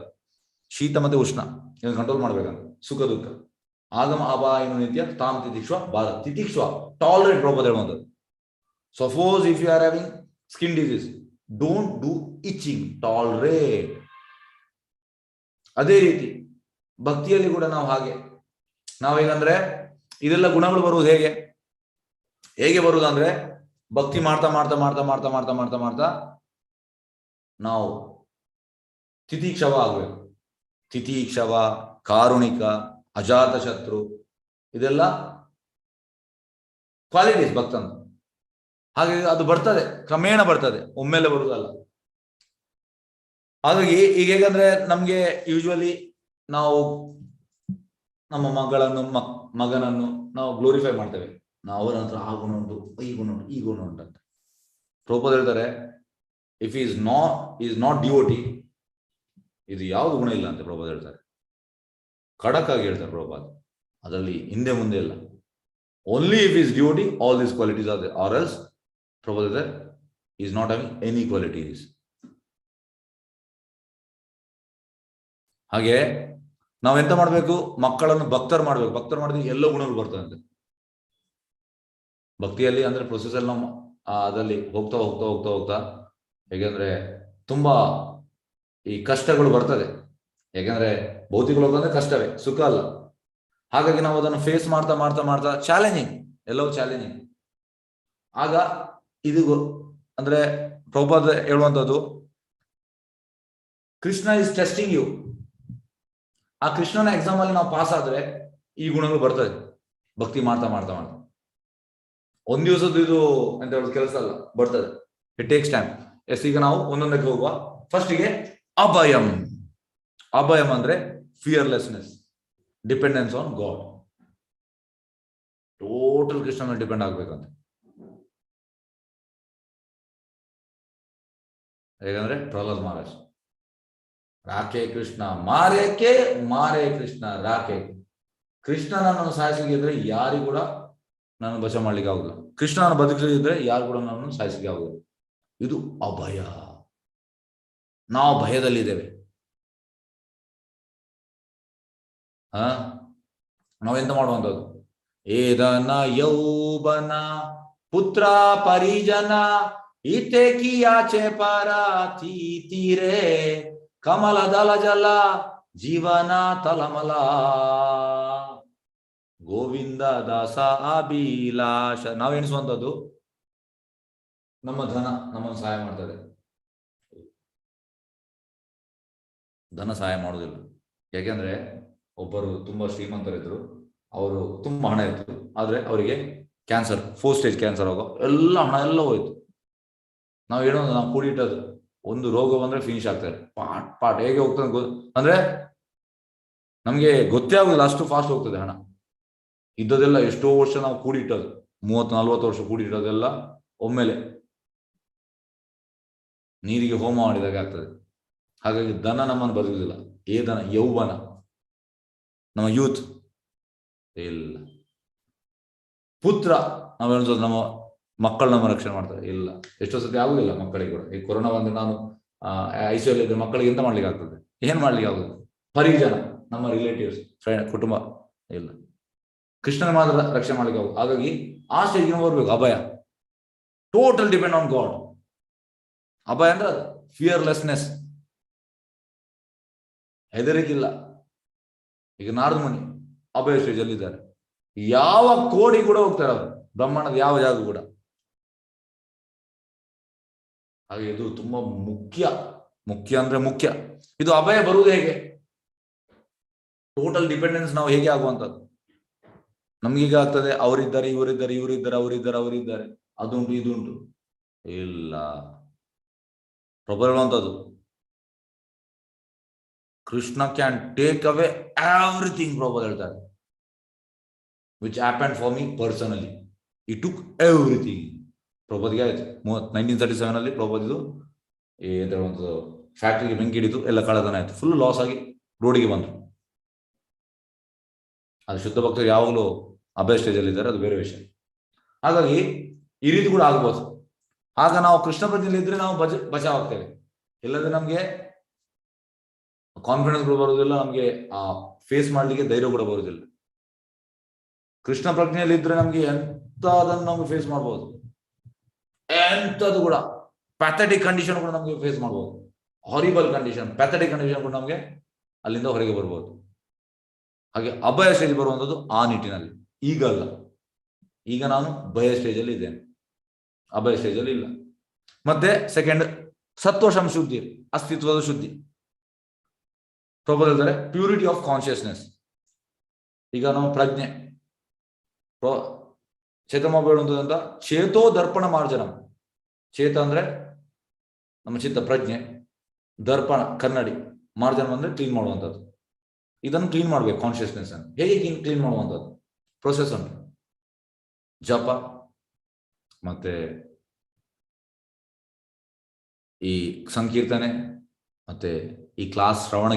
ಶೀತ ಮತ್ತೆ ಉಷ್ಣ ಇದನ್ನು ಕಂಟ್ರೋಲ್ ಮಾಡ್ಬೇಕಂತ, ಸುಖ ದುಃಖ ಆಗಮ ಅಪಾಯನು ನಿತ್ಯ ತಾಮ್ ತಿತಿಕ್ಷ್ವ ಭಾರತ್. ತಿತಿಕ್ಷ್ವ ಟಾಲರೇಟ್ ಪ್ರೋಪದ ಹೇಳುವಂಥದ್ದು. Suppose if you are having skin disease, don't do itching, tolerate. ಅದೇ ರೀತಿ ಭಕ್ತಿಯಲ್ಲಿ ಕೂಡ ನಾವು ಹಾಗೆ. ನಾವು ಹೇಗಂದ್ರೆ ಇದೆಲ್ಲ ಗುಣಗಳು ಬರುವುದು ಹೇಗೆ ಬರುವುದಂದ್ರೆ, ಭಕ್ತಿ ಮಾಡ್ತಾ ಮಾಡ್ತಾ ಮಾಡ್ತಾ ಮಾಡ್ತಾ ಮಾಡ್ತಾ ಮಾಡ್ತಾ ಮಾಡ್ತಾ ನಾವು ತಿತಿಕ್ಷವ ಆಗ್ಬೇಕು. ತಿತಿಕ್ಷವ, ಕಾರುಣಿಕ, ಅಜಾತ ಶತ್ರು, ಇದೆಲ್ಲ ಕ್ವಾಲಿಟೀಸ್ ಭಕ್ತಂದು. ಹಾಗೆ ಅದು ಬರ್ತದೆ, ಕ್ರಮೇಣ ಬರ್ತದೆ, ಒಮ್ಮೆಲೆ ಬರುವುದಲ್ಲ. ಹಾಗಾಗಿ ಈಗ ಹೇಗಂದ್ರೆ ನಮ್ಗೆ ಯೂಶುವಲಿ ನಾವು ನಮ್ಮ ಮಗನನ್ನು ನಾವು ಗ್ಲೋರಿಫೈ ಮಾಡ್ತೇವೆ. ನಾವು ಅವರ ಹತ್ರ ಆ ಗುಣ ಉಂಟು, ಈ ಗುಣ ಉಂಟು, ಈ ಗುಣ ಉಂಟು ಅಂತ. ಪ್ರಭುಪಾದ ಹೇಳ್ತಾರೆ, ಇಫ್ ಈಸ್ ನಾಟ್ ಡಿವೋಟಿ, ಇದು ಯಾವುದು ಗುಣ ಇಲ್ಲ ಅಂತ ಪ್ರಭುಪಾದ ಹೇಳ್ತಾರೆ. ಖಡಕ್ ಆಗಿ ಹೇಳ್ತಾರೆ ಪ್ರಭುಪಾದ, ಅದರಲ್ಲಿ ಹಿಂದೆ ಮುಂದೆ ಇಲ್ಲ. Only if is devotee all these qualities are there, or else Prabhupada is not having any qualities. ಹಾಗೆ ನಾವೆಂತ ಮಾಡ್ಬೇಕು, ಮಕ್ಕಳನ್ನು ಭಕ್ತರು ಮಾಡ್ಬೇಕು. ಭಕ್ತರು ಮಾಡಿದ್ರೆ ಎಲ್ಲ ಗುಣಗಳು ಬರ್ತದಂತೆ ಭಕ್ತಿಯಲ್ಲಿ. ಅಂದ್ರೆ ಪ್ರೊಸೆಸ್ ಅಲ್ಲಿ ನಾವು ಅದರಲ್ಲಿ ಹೋಗ್ತಾ ಹೋಗ್ತಾ ಹೋಗ್ತಾ ಹೋಗ್ತಾ ಹೇಗೆಂದ್ರೆ ತುಂಬಾ ಈ ಕಷ್ಟಗಳು ಬರ್ತದೆ. ಹೇಗೆಂದ್ರೆ ಭೌತಿಕ ಲೋಕ ಅಂದ್ರೆ ಕಷ್ಟವೇ, ಸುಖ ಅಲ್ಲ. ಹಾಗಾಗಿ ನಾವು ಅದನ್ನು ಫೇಸ್ ಮಾಡ್ತಾ ಮಾಡ್ತಾ ಮಾಡ್ತಾ ಚಾಲೆಂಜಿಂಗ್, ಎಲ್ಲವೂ ಚಾಲೆಂಜಿಂಗ್. ಆಗ ಇದು ಅಂದ್ರೆ ಪ್ರಭುಪಾದ ಹೇಳುವಂಥದ್ದು, ಕೃಷ್ಣ ಇಸ್ ಟೆಸ್ಟಿಂಗ್ ಯು. ಆ ಕೃಷ್ಣನ ಎಕ್ಸಾಮ್ ಅಲ್ಲಿ ನಾವು ಪಾಸ್ ಆದ್ರೆ ಈ ಗುಣಗಳು ಬರ್ತದೆ. ಭಕ್ತಿ ಮಾಡ್ತಾ ಮಾಡ್ತಾ ಮಾಡ್ತಾ ಒಂದ್ ದಿವಸದ್ದು ಇದು ಅಂತ ಹೇಳೋದು ಕೆಲಸ ಅಲ್ಲ, ಬರ್ತದೆ. It takes time. ಈಗ ನಾವು ಒಂದೊಂದಕ್ಕೆ ಹೋಗುವ. ಫಸ್ಟಿಗೆ ಅಭಯಂ. ಅಭಯಂ ಅಂದ್ರೆ fearlessness, dependence on god. Total ಕೃಷ್ಣನ ಡಿಪೆಂಡ್ ಆಗ್ಬೇಕಂತ. ಹೇಗಂದ್ರೆ ಪ್ರಹ್ಲಾದ್ ಮಹಾರಾಜ್, ರಾಕೆ ಕೃಷ್ಣ ಮಾರೇಕೆ, ಮಾರೇ ಕೃಷ್ಣ ರಾಕೆ. ಕೃಷ್ಣನನ್ನು ಸಾಯಿಸಿದ್ರೆ ಯಾರಿಗೂ ಕೂಡ ನಾನು ಬಚಾವ್ ಮಾಡ್ಲಿಕ್ಕೆ ಆಗುದಿಲ್ಲ. ಕೃಷ್ಣನ ಬದುಕಿದ್ರೆ ಯಾರು ಕೂಡ ನನ್ನನ್ನು ಸಾಯಿಸಲಿಕ್ಕೆ ಆಗುದಿಲ್ಲ. ಇದು ಅಭಯ. ನಾವು ಭಯದಲ್ಲಿದ್ದೇವೆ. ನಾವೆಂತ ಮಾಡುವಂಥದ್ದು, ಏದನ ಯೌಬನ ಪುತ್ರ ಪರಿಜನ ಈತೆ ಕಿಯಾಚೆ ಪರ ತೀರೆ ಕಮಲ ದಲ ಜಲ ಜೀವನ ತಲಮಲ ಗೋವಿಂದ ದಾಸ ಅಭಿಲಾಷ. ನಾವೆಣಿಸುವಂಥದ್ದು ನಮ್ಮ ಧನ ನಮ್ಮನ್ನು ಸಹಾಯ ಮಾಡ್ತದೆ. ಧನ ಸಹಾಯ ಮಾಡುವುದಿಲ್ಲ. ಯಾಕೆಂದ್ರೆ ಒಬ್ಬರು ತುಂಬಾ ಶ್ರೀಮಂತರಿದ್ರು, ಅವರು ತುಂಬಾ ಹಣ ಇತ್ತು, ಆದ್ರೆ ಅವರಿಗೆ ಕ್ಯಾನ್ಸರ್, 4th ಸ್ಟೇಜ್ ಕ್ಯಾನ್ಸರ್ ಹೋಗೋ ಎಲ್ಲ ಹಣ ಎಲ್ಲ ಹೋಯ್ತು. ನಾವು ಹೇಳೋದು, ನಾವು ಕೂಡಿಟ್ಟದು ಒಂದು ರೋಗ ಬಂದ್ರೆ ಫಿನಿಶ್ ಆಗ್ತಾರೆ. ಪಾಟ್ ಹೇಗೆ ಹೋಗ್ತದೆ ಅಂದ್ರೆ ನಮ್ಗೆ ಗೊತ್ತೇ ಆಗುದಿಲ್ಲ, ಅಷ್ಟು ಫಾಸ್ಟ್ ಹೋಗ್ತದೆ ಹಣ. ಇದ್ದದೆಲ್ಲ ಎಷ್ಟೋ ವರ್ಷ ನಾವು ಕೂಡಿಟ್ಟದು, 30-40 ವರ್ಷ ಕೂಡಿಟ್ಟೋದೆಲ್ಲ ಒಮ್ಮೆಲೆ ನೀರಿಗೆ ಹೋಮ ಮಾಡಿದಾಗ ಆಗ್ತದೆ. ಹಾಗಾಗಿ ಧನ ನಮ್ಮನ್ನು ಬದುಕುದಿಲ್ಲ. ಧನ ಯೌವನ, ನಮ್ಮ ಯೂತ್ ಇಲ್ಲ. ಪುತ್ರ ನಾವು ಹೇಳೋದು, ನಮ್ಮ ಮಕ್ಕಳು ನಮ್ಮ ರಕ್ಷಣೆ ಮಾಡ್ತಾರೆ ಇಲ್ಲ. ಎಷ್ಟೋ ಸತಿ ಆಗುದಿಲ್ಲ ಮಕ್ಕಳಿಗೆ ಕೂಡ. ಈ ಕೊರೋನಾ ಬಂದ್ರೆ ನಾನು ICU ಇದ್ರೆ ಮಕ್ಕಳಿಗೆ ಎಂತ ಮಾಡ್ಲಿಕ್ಕೆ ಆಗ್ತದೆ, ಏನ್ ಮಾಡ್ಲಿಕ್ಕೆ ಆಗುದು. ಪರಿಜನ, ನಮ್ಮ ರಿಲೇಟಿವ್ಸ್, ಫ್ರೆಂಡ್, ಕುಟುಂಬ ಇಲ್ಲ. ಕೃಷ್ಣನ ಮಾತ್ರ ರಕ್ಷಣೆ ಮಾಡ್ಲಿಕ್ಕೆ ಆಗುದು. ಹಾಗಾಗಿ ಆ ಸ್ಟೇಜ್ಗೆ ಬರ್ಬೇಕು. ಅಭಯ, ಟೋಟಲ್ ಡಿಪೆಂಡ್ ಆನ್ ಗಾಡ್. ಅಭಯ ಅಂದ್ರೆ ಫಿಯರ್ಲೆಸ್ನೆಸ್, ಹೆದರಿಕಿಲ್ಲ. ಈಗ ನಾರದ ಮುನಿ ಅಭಯ ಸ್ಟೇಜ್ ಅಲ್ಲಿ ಇದ್ದಾರೆ. ಯಾವ ಕೋಡಿ ಕೂಡ ಹೋಗ್ತಾರೆ ಅವರು, ಬ್ರಹ್ಮಾಂಡದ ಯಾವ ಜಾಗ ಕೂಡ. ಹಾಗೆ ಇದು ತುಂಬಾ ಮುಖ್ಯ. ಮುಖ್ಯ ಅಂದ್ರೆ ಮುಖ್ಯ. ಇದು ಅಭಯ ಬರುವುದು ಹೇಗೆ, ಟೋಟಲ್ ಡಿಪೆಂಡೆನ್ಸ್ ನಾವು ಹೇಗೆ ಆಗುವಂಥದ್ದು. ನಮ್ಗೀಗ ಆಗ್ತದೆ, ಅವರಿದ್ದಾರೆ, ಇವರಿದ್ದಾರೆ, ಇವರಿದ್ದಾರೆ, ಅವರಿದ್ದಾರೆ, ಅವರಿದ್ದಾರೆ, ಅದುಂಟು ಇದುಂಟು. ಇಲ್ಲ, ಪ್ರಭು ಹೇಳುವಂಥದ್ದು, Krishna can take away everything. Prabhu ಹೇಳ್ತಾರೆ, which happen for me personally. ಈ ಟುಕ್ ಎವ್ರಿಥಿಂಗ್. ಪ್ರಭುಪಾದಿಗೆ ಆಯ್ತು 1937 ಅಲ್ಲಿ ಪ್ರಭುಪಾದಿದು ಎಂತ ಒಂದು ಫ್ಯಾಕ್ಟ್ರಿಗೆ ಬೆಂಕಿ ಹಿಡಿದು ಎಲ್ಲ ಕಳ್ಳತನ ಆಯ್ತು, ಫುಲ್ ಲಾಸ್ ಆಗಿ ರೋಡಿಗೆ ಬಂದ್ರು. ಅದು ಶುದ್ಧ ಭಕ್ತರು ಯಾವಾಗಲೂ ಅಭಯ ಸ್ಟೇಜಲ್ಲಿ ಇದ್ದಾರೆ, ಅದು ಬೇರೆ ವಿಷಯ. ಹಾಗಾಗಿ ಈ ರೀತಿ ಕೂಡ ಆಗ್ಬೋದು. ಆಗ ನಾವು ಕೃಷ್ಣ ಪ್ರಜ್ಞೆಯಲ್ಲಿ ಇದ್ರೆ ನಾವು ಬಚಾವ್ ಆಗ್ತೇವೆ. ಇಲ್ಲದ್ರೆ ನಮ್ಗೆ ಕಾನ್ಫಿಡೆನ್ಸ್ ಕೂಡ ಬರುವುದಿಲ್ಲ, ನಮ್ಗೆ ಆ ಫೇಸ್ ಮಾಡ್ಲಿಕ್ಕೆ ಧೈರ್ಯ ಕೂಡ ಬರುವುದಿಲ್ಲ. ಕೃಷ್ಣ ಪ್ರಜ್ಞೆಯಲ್ಲಿ ಇದ್ರೆ ನಮ್ಗೆ ಎಂತದನ್ನು ನಮ್ಗೆ ಫೇಸ್ ಮಾಡ್ಬೋದು, ಎಂತದ್ದು ಕೂಡ ಪ್ಯಾಥೆಟಿಕ್ ಕಂಡೀಷನ್ ಕೂಡ ನಮ್ಗೆ ಫೇಸ್ ಮಾಡ್ಬೋದು. ಹಾರಿಬಲ್ ಕಂಡೀಷನ್, ಪ್ಯಾಥೆಟಿಕ್ ಕಂಡೀಷನ್ ಕೂಡ ನಮ್ಗೆ ಅಲ್ಲಿಂದ ಹೊರಗೆ ಬರ್ಬೋದು. ಹಾಗೆ ಅಭಯ ಸ್ಟೇಜ್ ಬರುವಂಥದ್ದು ಆ ನಿಟ್ಟಿನಲ್ಲಿ. ಈಗ ಅಲ್ಲ, ಈಗ ನಾನು ಭಯ ಸ್ಟೇಜ್ ಅಲ್ಲಿ ಇದ್ದೇನೆ, ಅಭಯ ಸ್ಟೇಜ್ ಅಲ್ಲಿ ಇಲ್ಲ. ಮತ್ತೆ ಸೆಕೆಂಡ್, ಸತ್ವ ಸಂಶುದ್ಧಿ, ಅಸ್ತಿತ್ವದ ಶುದ್ಧಿ. ಪ್ರಭು ಹೇಳ್ತಾರೆ ಪ್ಯೂರಿಟಿ ಆಫ್ ಕಾನ್ಶಿಯಸ್ನೆಸ್. ಈಗ ನಾವು ಪ್ರಜ್ಞೆ ಚೇತಮ ಹೇಳುವಂತ ಚೇತೋ ದರ್ಪಣ ಮಾರ್ಜನಂ. ಚೇತ ಅಂದ್ರೆ ನಮ್ಮ ಚಿತ್ತ ಪ್ರಜ್ಞೆ, ದರ್ಪಣ ಕನ್ನಡಿ, ಮಾರ್ಜನ ಅಂದ್ರೆ ಕ್ಲೀನ್ ಮಾಡುವಂಥದ್ದು. ಇದನ್ನು ಕ್ಲೀನ್ ಮಾಡ್ಬೇಕು ಕಾನ್ಶಿಯಸ್ನೆಸ್ ಅನ್ನು. ಹೇಗೆ ಕ್ಲೀನ್ ಮಾಡುವಂಥದ್ದು ಪ್ರೊಸೆಸ್ ಉಂಟು. ಜಪ, ಮತ್ತೆ ಈ ಸಂಕೀರ್ತನೆ, ಮತ್ತೆ ಈ ಕ್ಲಾಸ್ ಶ್ರವಣ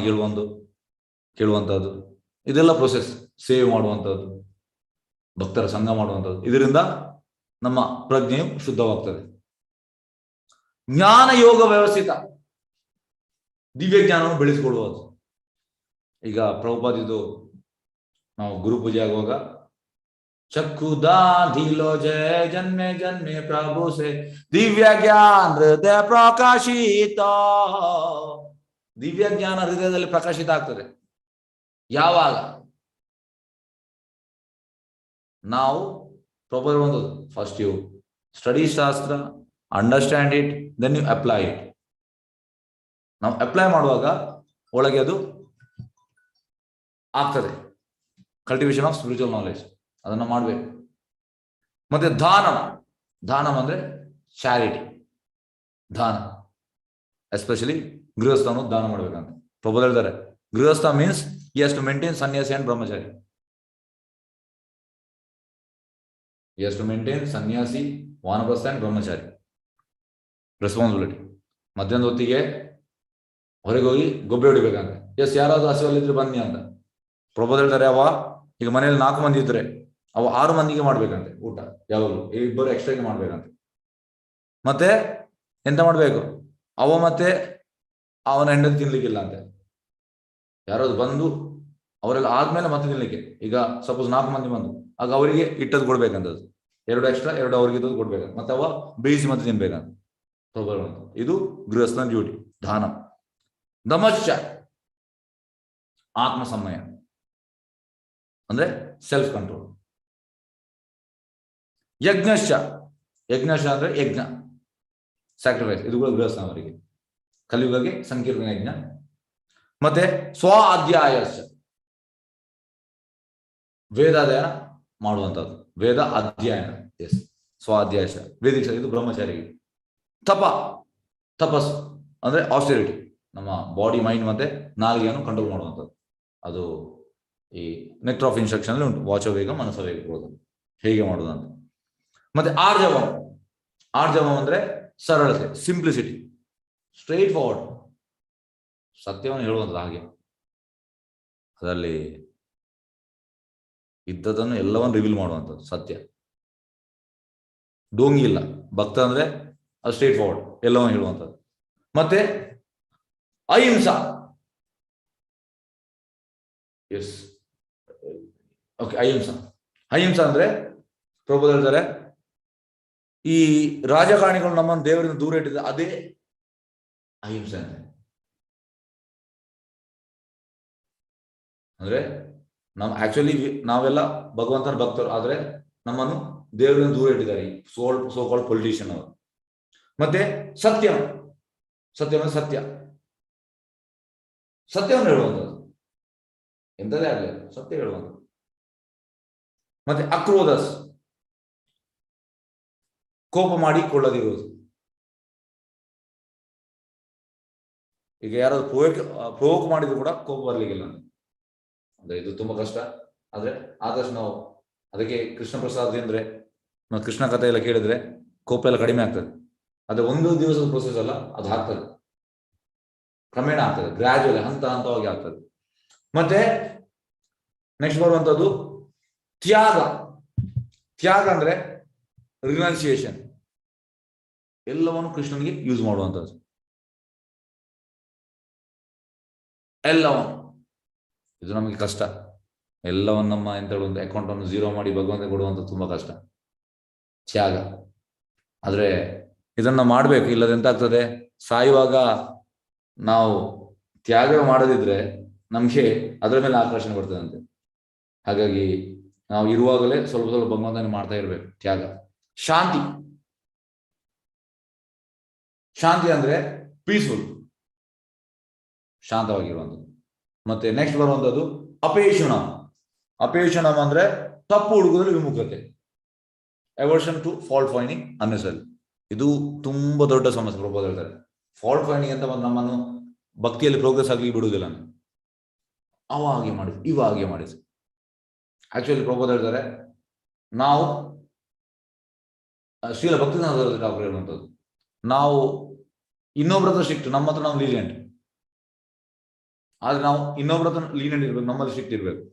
ಕೇಳುವಂಥದ್ದು, ಇದೆಲ್ಲ ಪ್ರೊಸೆಸ್. ಸೇವ್ ಮಾಡುವಂಥದ್ದು, ಭಕ್ತರ ಸಂಘ ಮಾಡುವಂಥದ್ದು, ಇದರಿಂದ ನಮ್ಮ ಪ್ರಜ್ಞೆಯು ಶುದ್ಧವಾಗ್ತದೆ. ಜ್ಞಾನ ಯೋಗ ವ್ಯವಸ್ಥಿತ, ದಿವ್ಯ ಜ್ಞಾನವನ್ನು ಬೆಳೆಸಿಕೊಳ್ಳುವುದು. ಈಗ ಪ್ರಭುಪಾದಿದು ನಾವು ಗುರು ಪೂಜೆ ಆಗುವಾಗ ಚಕ್ಕುದಾ ಧೀಲೋ ಜಯ ಜನ್ಮೆ ಜನ್ಮೆ ಪ್ರಭು ಸೆ ದಿವ್ಯ ಜ್ಞಾನ ಹೃದಯ ಪ್ರಕಾಶಿತ. ದಿವ್ಯ ಜ್ಞಾನ ಹೃದಯದಲ್ಲಿ ಪ್ರಕಾಶಿತ ಆಗ್ತದೆ ಯಾವಾಗ ನಾವು ಪ್ರಭು ಒಂದು first you study shastra, understand it, then you apply it. ನಾವು ಅಪ್ಲೈ ಮಾಡುವಾಗ ಒಳಗೆ ಅದು ಆಗ್ತದೆ. ಕಲ್ಟಿವೇಶನ್ ಆಫ್ ಸ್ಪಿರಿಚುವಲ್ ನಾಲೆಜ್ ಅದನ್ನ ಮಾಡಬೇಕು. ಮತ್ತೆ ದಾನಂ ಅಂದ್ರೆ ಚಾರಿಟಿ, ದಾನ. ಎಸ್ಪೆಷಲಿ ಗೃಹಸ್ಥನು ದಾನ ಮಾಡ್ಬೇಕಂತ ಪ್ರಭು ಹೇಳ್ತಾರೆ. ಗೃಹಸ್ಥ means he has to maintain ಸನ್ಯಾಸಿ and brahmachari. he has to maintain ಸನ್ಯಾಸಿ, ವಾನಪ್ರಸ್ಥ ಅಂಡ್ ಬ್ರಹ್ಮಚಾರಿ ರೆಸ್ಪಾನ್ಸಿಬಿಲಿಟಿ. ಮಧ್ಯಾಹ್ನದ ಹೊತ್ತಿಗೆ ಹೊರಗೆ ಹೋಗಿ ಗೊಬ್ಬೆ ಹೊಡಿಬೇಕಂತ. ಯಾರಾದ್ರೂ ಹಸಿವಲ್ಲಿದ್ರೆ ಬನ್ನಿ ಅಂತ ಪ್ರಭು ಹೇಳ್ತಾರೆ. ಈಗ ಮನೆಯಲ್ಲಿ 4 ಮಂದಿ ಇದ್ರೆ 6 ಮಂದಿಗೆ ಮಾಡ್ಬೇಕಂತೆ ಊಟ, ಯಾವಾಗಲೂ 2 ಎಕ್ಸ್ಟ್ರಾಗೆ ಮಾಡ್ಬೇಕಂತೆ. ಮತ್ತೆ ಎಂತ ಮಾಡ್ಬೇಕು, ಮತ್ತೆ ಅವನ ಹೆಂಡತಿ ತಿನ್ಲಿಕ್ಕಿಲ್ಲ ಅಂತೆ. ಯಾರಾದ್ರು ಬಂದು ಅವರೆಲ್ಲ ಆದ್ಮೇಲೆ ಮತ್ತೆ ತಿನ್ಲಿಕ್ಕೆ. ಈಗ ಸಪೋಸ್ 4 ಮಂದಿ ಬಂದು, ಆಗ ಅವರಿಗೆ ಇಟ್ಟದ್ದು ಕೊಡ್ಬೇಕಂತದ್ದು, 2 ಎಕ್ಸ್ಟ್ರಾ, 2 ಅವ್ರಿಗೆ ಇದ್ದದ್ದು ಕೊಡ್ಬೇಕಂತ. ಮತ್ತೆ ಬೇಯಿಸಿ ಮತ್ತೆ ತಿನ್ಬೇಕಂತ. ಇದು ಗೃಹಸ್ಥನ ಡ್ಯೂಟಿ. ದಾನ. ದಮಶ್ಚ ಆತ್ಮ ಸಂಯಮ ಅಂದ್ರೆ ಸೆಲ್ಫ್ ಕಂಟ್ರೋಲ್. ಯಜ್ಞಶ್ಚ ಅಂದ್ರೆ ಯಜ್ಞ, ಸ್ಯಾಕ್ರಿಫೈಸ್. ಇದು ಕೂಡ ಗೃಹಸ್ಥನವರಿಗೆ. ಕಲಿಯುಗಕ್ಕೆ ಸಂಕೀರ್ತನ ಯಜ್ಞ. ಮತ್ತೆ ಸ್ವ ಅಧ್ಯಾಯಶ್ಚ, ವೇದಾಧ್ಯಯನ ಮಾಡುವಂಥದ್ದು. ವೇದ ಅಧ್ಯಯನ, ಎಸ್, ಸ್ವಾಧ್ಯಾಯ. ವೇದಿಕ ಇದು ಬ್ರಹ್ಮಚಾರಿಗೆ. ತಪಸ್ಸು ಅಂದ್ರೆ ಆಸ್ಟೆರಿಟಿ, ನಮ್ಮ ಬಾಡಿ, ಮೈಂಡ್ ಮತ್ತೆ ನಾಲಿಗೆಯನ್ನು ಕಂಟ್ರೋಲ್ ಮಾಡುವಂಥದ್ದು. ಅದು ಈ ನೆಕ್ಟರ್ ಆಫ್ ಇನ್ಸ್ಟ್ರಕ್ಷನ್ ಅಲ್ಲಿ ಉಂಟು, ವಾಚವೇಗ ಮನಸವೇಗ ಕೊಡೋದು ಹೇಗೆ ಮಾಡೋದು ಅಂತ. ಮತ್ತೆ ಆರ್ಜವಂ ಅಂದ್ರೆ ಸರಳತೆ, ಸಿಂಪ್ಲಿಸಿಟಿ, ಸ್ಟ್ರೈಟ್ ಫಾರ್ವರ್ಡ್, ಸತ್ಯವನ್ನು ಹೇಳುವಂಥದ್ದು. ಹಾಗೆ ಅದರಲ್ಲಿ ಇದ್ದದನ್ನು ಎಲ್ಲವನ್ನು ರಿವೀಲ್ ಮಾಡುವಂಥದ್ದು ಸತ್ಯ. ಡೋಂಗಿ ಇಲ್ಲ. ಭಕ್ತ ಅಂದ್ರೆ ಅದು ಸ್ಟ್ರೈಟ್ ಫಾರ್ವರ್ಡ್, ಎಲ್ಲವನ್ನು ಹೇಳುವಂಥದ್ದು. ಮತ್ತೆ ಅಹಿಂಸಾ, ಎಸ್, ಓಕೆ, ಅಹಿಂಸಾ ಅಂದ್ರೆ ಪ್ರಭು ಹೇಳ್ತಾರೆ, ಈ ರಾಜಕಾರಣಿಗಳು ನಮ್ಮನ್ನು ದೇವರಿಂದ ದೂರ ಇಟ್ಟಿದ್ದಾರೆ, ಅದೇ ಅಹಿಂಸೆ ಅಂದ್ರೆ ನಾವೆಲ್ಲ ಭಗವಂತನ ಭಕ್ತರು, ಆದ್ರೆ ನಮ್ಮನ್ನು ದೇವರಿಂದ ದೂರ ಇಟ್ಟಿದ್ದಾರೆ ಸೋ ಕಾಲ್ಡ್ ಪೊಲಿಟಿಷಿಯನ್ ಅವರು. ಮತ್ತೆ ಸತ್ಯವನ್ನು ಹೇಳುವಂಥದ್ದು, ಎಂತದೇ ಆಗಲಿ ಸತ್ಯ ಹೇಳುವಂಥದ್ದು. ಮತ್ತೆ ಅಕ್ರೋಧಸ್, ಕೋಪ ಮಾಡಿಕೊಳ್ಳದಿರುವುದು. ಈಗ ಯಾರಾದ್ರೂ ಪ್ರವೋಕ್ ಮಾಡಿದ್ರು ಕೂಡ ಕೋಪ ಬರ್ಲಿಕ್ಕಿಲ್ಲ ಅಂದ್ರೆ ಇದು ತುಂಬಾ ಕಷ್ಟ. ಆದ್ರೆ ಆದಷ್ಟು ನಾವು ಅದಕ್ಕೆ ಕೃಷ್ಣ ಪ್ರಸಾದ್ ಅಂದ್ರೆ ನಾವು ಕೃಷ್ಣ ಕಥೆ ಎಲ್ಲ ಕೇಳಿದ್ರೆ ಕೋಪ ಎಲ್ಲ ಕಡಿಮೆ ಆಗ್ತದೆ. ಅದು ಒಂದು ದಿವಸದ ಪ್ರೊಸೆಸ್ ಅಲ್ಲ, ಅದು ಆಗ್ತದೆ, ಕ್ರಮೇಣ ಆಗ್ತದೆ, ಗ್ರಾಜುವಲಿ ಹಂತ ಹಂತವಾಗಿ ಆಗ್ತದೆ. ಮತ್ತೆ ನೆಕ್ಸ್ಟ್ ಬರುವಂತದ್ದು ತ್ಯಾಗ. ತ್ಯಾಗ ಅಂದ್ರೆ ರಿನೌನ್ಸಿಯೇಷನ್, ಎಲ್ಲವನ್ನು ಕೃಷ್ಣನಿಗೆ ಯೂಸ್ ಮಾಡುವಂಥದ್ದು, ಎಲ್ಲವನ್ನು. ಇದು ನಮಗೆ ಕಷ್ಟ, ಎಲ್ಲವನ್ನು ನಮ್ಮ ಎಂತ ಒಂದು ಅಕೌಂಟ್ ಅನ್ನು ಝೀರೋ ಮಾಡಿ ಭಗವಂತ ಕೊಡುವಂಥದ್ದು ತುಂಬಾ ಕಷ್ಟ, ತ್ಯಾಗ. ಆದ್ರೆ ಇದನ್ನ ಮಾಡ್ಬೇಕು, ಇಲ್ಲದೆ ಎಂತ ಆಗ್ತದೆ, ಸಾಯುವಾಗ ನಾವು ತ್ಯಾಗ ಮಾಡದಿದ್ರೆ ನಮ್ಗೆ ಅದರ ಮೇಲೆ ಆಕರ್ಷಣೆ ಬರ್ತದಂತೆ. ಹಾಗಾಗಿ ನಾವು ಇರುವಾಗಲೇ ಸ್ವಲ್ಪ ಸ್ವಲ್ಪ ಭಗವಂತನ ಮಾಡ್ತಾ ಇರ್ಬೇಕು, ತ್ಯಾಗ. ಶಾಂತಿ. ಶಾಂತಿ ಅಂದ್ರೆ ಪೀಸ್ಫುಲ್, ಶಾಂತವಾಗಿರುವಂಥದ್ದು. ಮತ್ತೆ ನೆಕ್ಸ್ಟ್ ಬರುವಂಥದ್ದು ಅಪೇಕ್ಷಣಂ. ಅಪೇಕ್ಷಣಂ ಅಂದ್ರೆ ತಪ್ಪು ಹುಡುಕುವುದರಲ್ಲಿ ವಿಮುಖತೆ, ಎವರ್ಷನ್ ಟು ಫಾಲ್ಟ್ ಫೈಂಡಿಂಗ್ ಅನ್ನೆಸರಿ. ಇದು ತುಂಬಾ ದೊಡ್ಡ ಸಮಸ್ಯೆ. ಪ್ರಭುಪಾದ ಹೇಳ್ತಾರೆ, ಫಾಲ್ಟ್ ಫೈಂಡಿಂಗ್ ಅಂತ ನಮ್ಮನ್ನು ಭಕ್ತಿಯಲ್ಲಿ ಪ್ರೋಗ್ರೆಸ್ ಆಗಲಿ ಬಿಡುವುದಿಲ್ಲ. ಅವ ಹಾಗೆ ಮಾಡಿದ್ರು, ಇವ ಹಾಗೆ ಮಾಡಿದ್ರು. ಆಕ್ಚುಲಿ ಪ್ರಭುಪಾದ ಹೇಳ್ತಾರೆ, ನಾವು ಶ್ರೀಲ ಭಕ್ತಿನಾಥ ಠಾಕೂರ್ ಹೇಳುವಂಥದ್ದು, ನಾವು ಇನ್ನೊಬ್ಬರ ಹತ್ರ ಸ್ಟ್ರಿಕ್ಟ್, ನಮ್ಮ ಹತ್ರ ನಾವು ಲೀನಿಯಂಟ್. ಆದ್ರೆ ನಾವು ಇನ್ನೊಬ್ಬರ ಹತ್ರ ಲೀನಿಯಂಟ್ ಇರ್ಬೇಕು, ನಮ್ಮಲ್ಲಿ ಸ್ಟ್ರಿಕ್ಟ್ ಇರ್ಬೇಕು.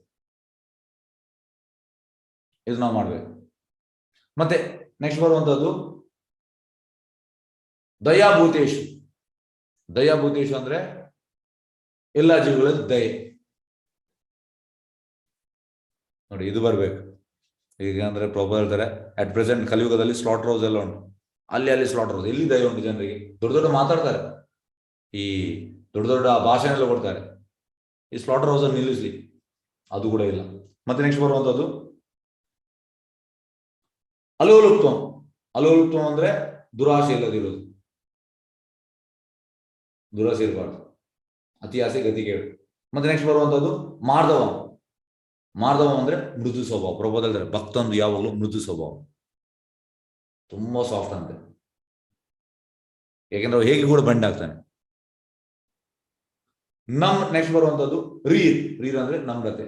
ಇದು ನಾವು ಮಾಡ್ಬೇಕು. ಮತ್ತೆ ನೆಕ್ಸ್ಟ್ ಬರುವಂತದ್ದು ದಯಾಭೂತೇಶು. ದಯಾಭೂತೇಶು ಅಂದ್ರೆ ಎಲ್ಲ ಜೀವಿಗಳಲ್ಲಿ ದಯೆ. ನೋಡಿ, ಇದು ಬರ್ಬೇಕು. ಈಗ ಅಂದ್ರೆ ಪ್ರಭು ಹೇಳ್ತಾರೆ, ಅಟ್ ಪ್ರೆಸೆಂಟ್ ಕಲಿಯುಗದಲ್ಲಿ ಸ್ಲಾಟರ್ ಹೌಸ್ ಎಲ್ಲ ಉಂಟು, ಅಲ್ಲಿ ಸ್ಲಾಟರ್ ಹೌಸ್. ಎಲ್ಲಿ ದಯ ಉಂಟು ಜನರಿಗೆ? ದೊಡ್ಡ ದೊಡ್ಡ ಮಾತಾಡ್ತಾರೆ, ಈ ದೊಡ್ಡ ದೊಡ್ಡ ಭಾಷಣ ಎಲ್ಲ ಕೊಡ್ತಾರೆ, ಈ ಸ್ಲಾಟರ್ ಹೌಸ್ ಅಲ್ಲಿ ನಿಲ್ಲಿಸ್ಲಿ, ಅದು ಕೂಡ ಇಲ್ಲ. ಮತ್ತೆ ನೆಕ್ಸ್ಟ್ ಬರುವಂತದ್ದು ಅಲೋಲುಪ್ತಂ. ಅಲೋಲುಪ್ತಂ ಅಂದ್ರೆ ದುರಾಸೆ ಇಲ್ಲದಿರೋದು, ದುರಾಸೆ ಇರಬಾರ್ದು, ಅತಿ ಆಸೆ ಗತಿ ಕೇಳು. ಮತ್ತೆ ನೆಕ್ಸ್ಟ್ ಬರುವಂತದ್ದು ಮಾರ್ಧವಂ. ಮಾರ್ಧವಂ ಅಂದ್ರೆ ಮೃದು ಸ್ವಭಾವ. ಪ್ರಭುಪಾದ ಹೇಳ್ತಾರೆ, ಭಕ್ತಂದು ಯಾವಾಗಲೂ ಮೃದು ಸ್ವಭಾವ, ತುಂಬಾ ಸಾಫ್ಟ್ ಅಂತೆ. ಯಾಕೆಂದ್ರೆ ಅವ ಹೇಗೆ ಕೂಡ ಬಂಡ್ ಆಗ್ತಾನೆ. ನೆಕ್ಸ್ಟ್ ಬರುವಂತದ್ದು ರೀರ್. ರೀರ್ ಅಂದ್ರೆ ನಮ್ರತೆ,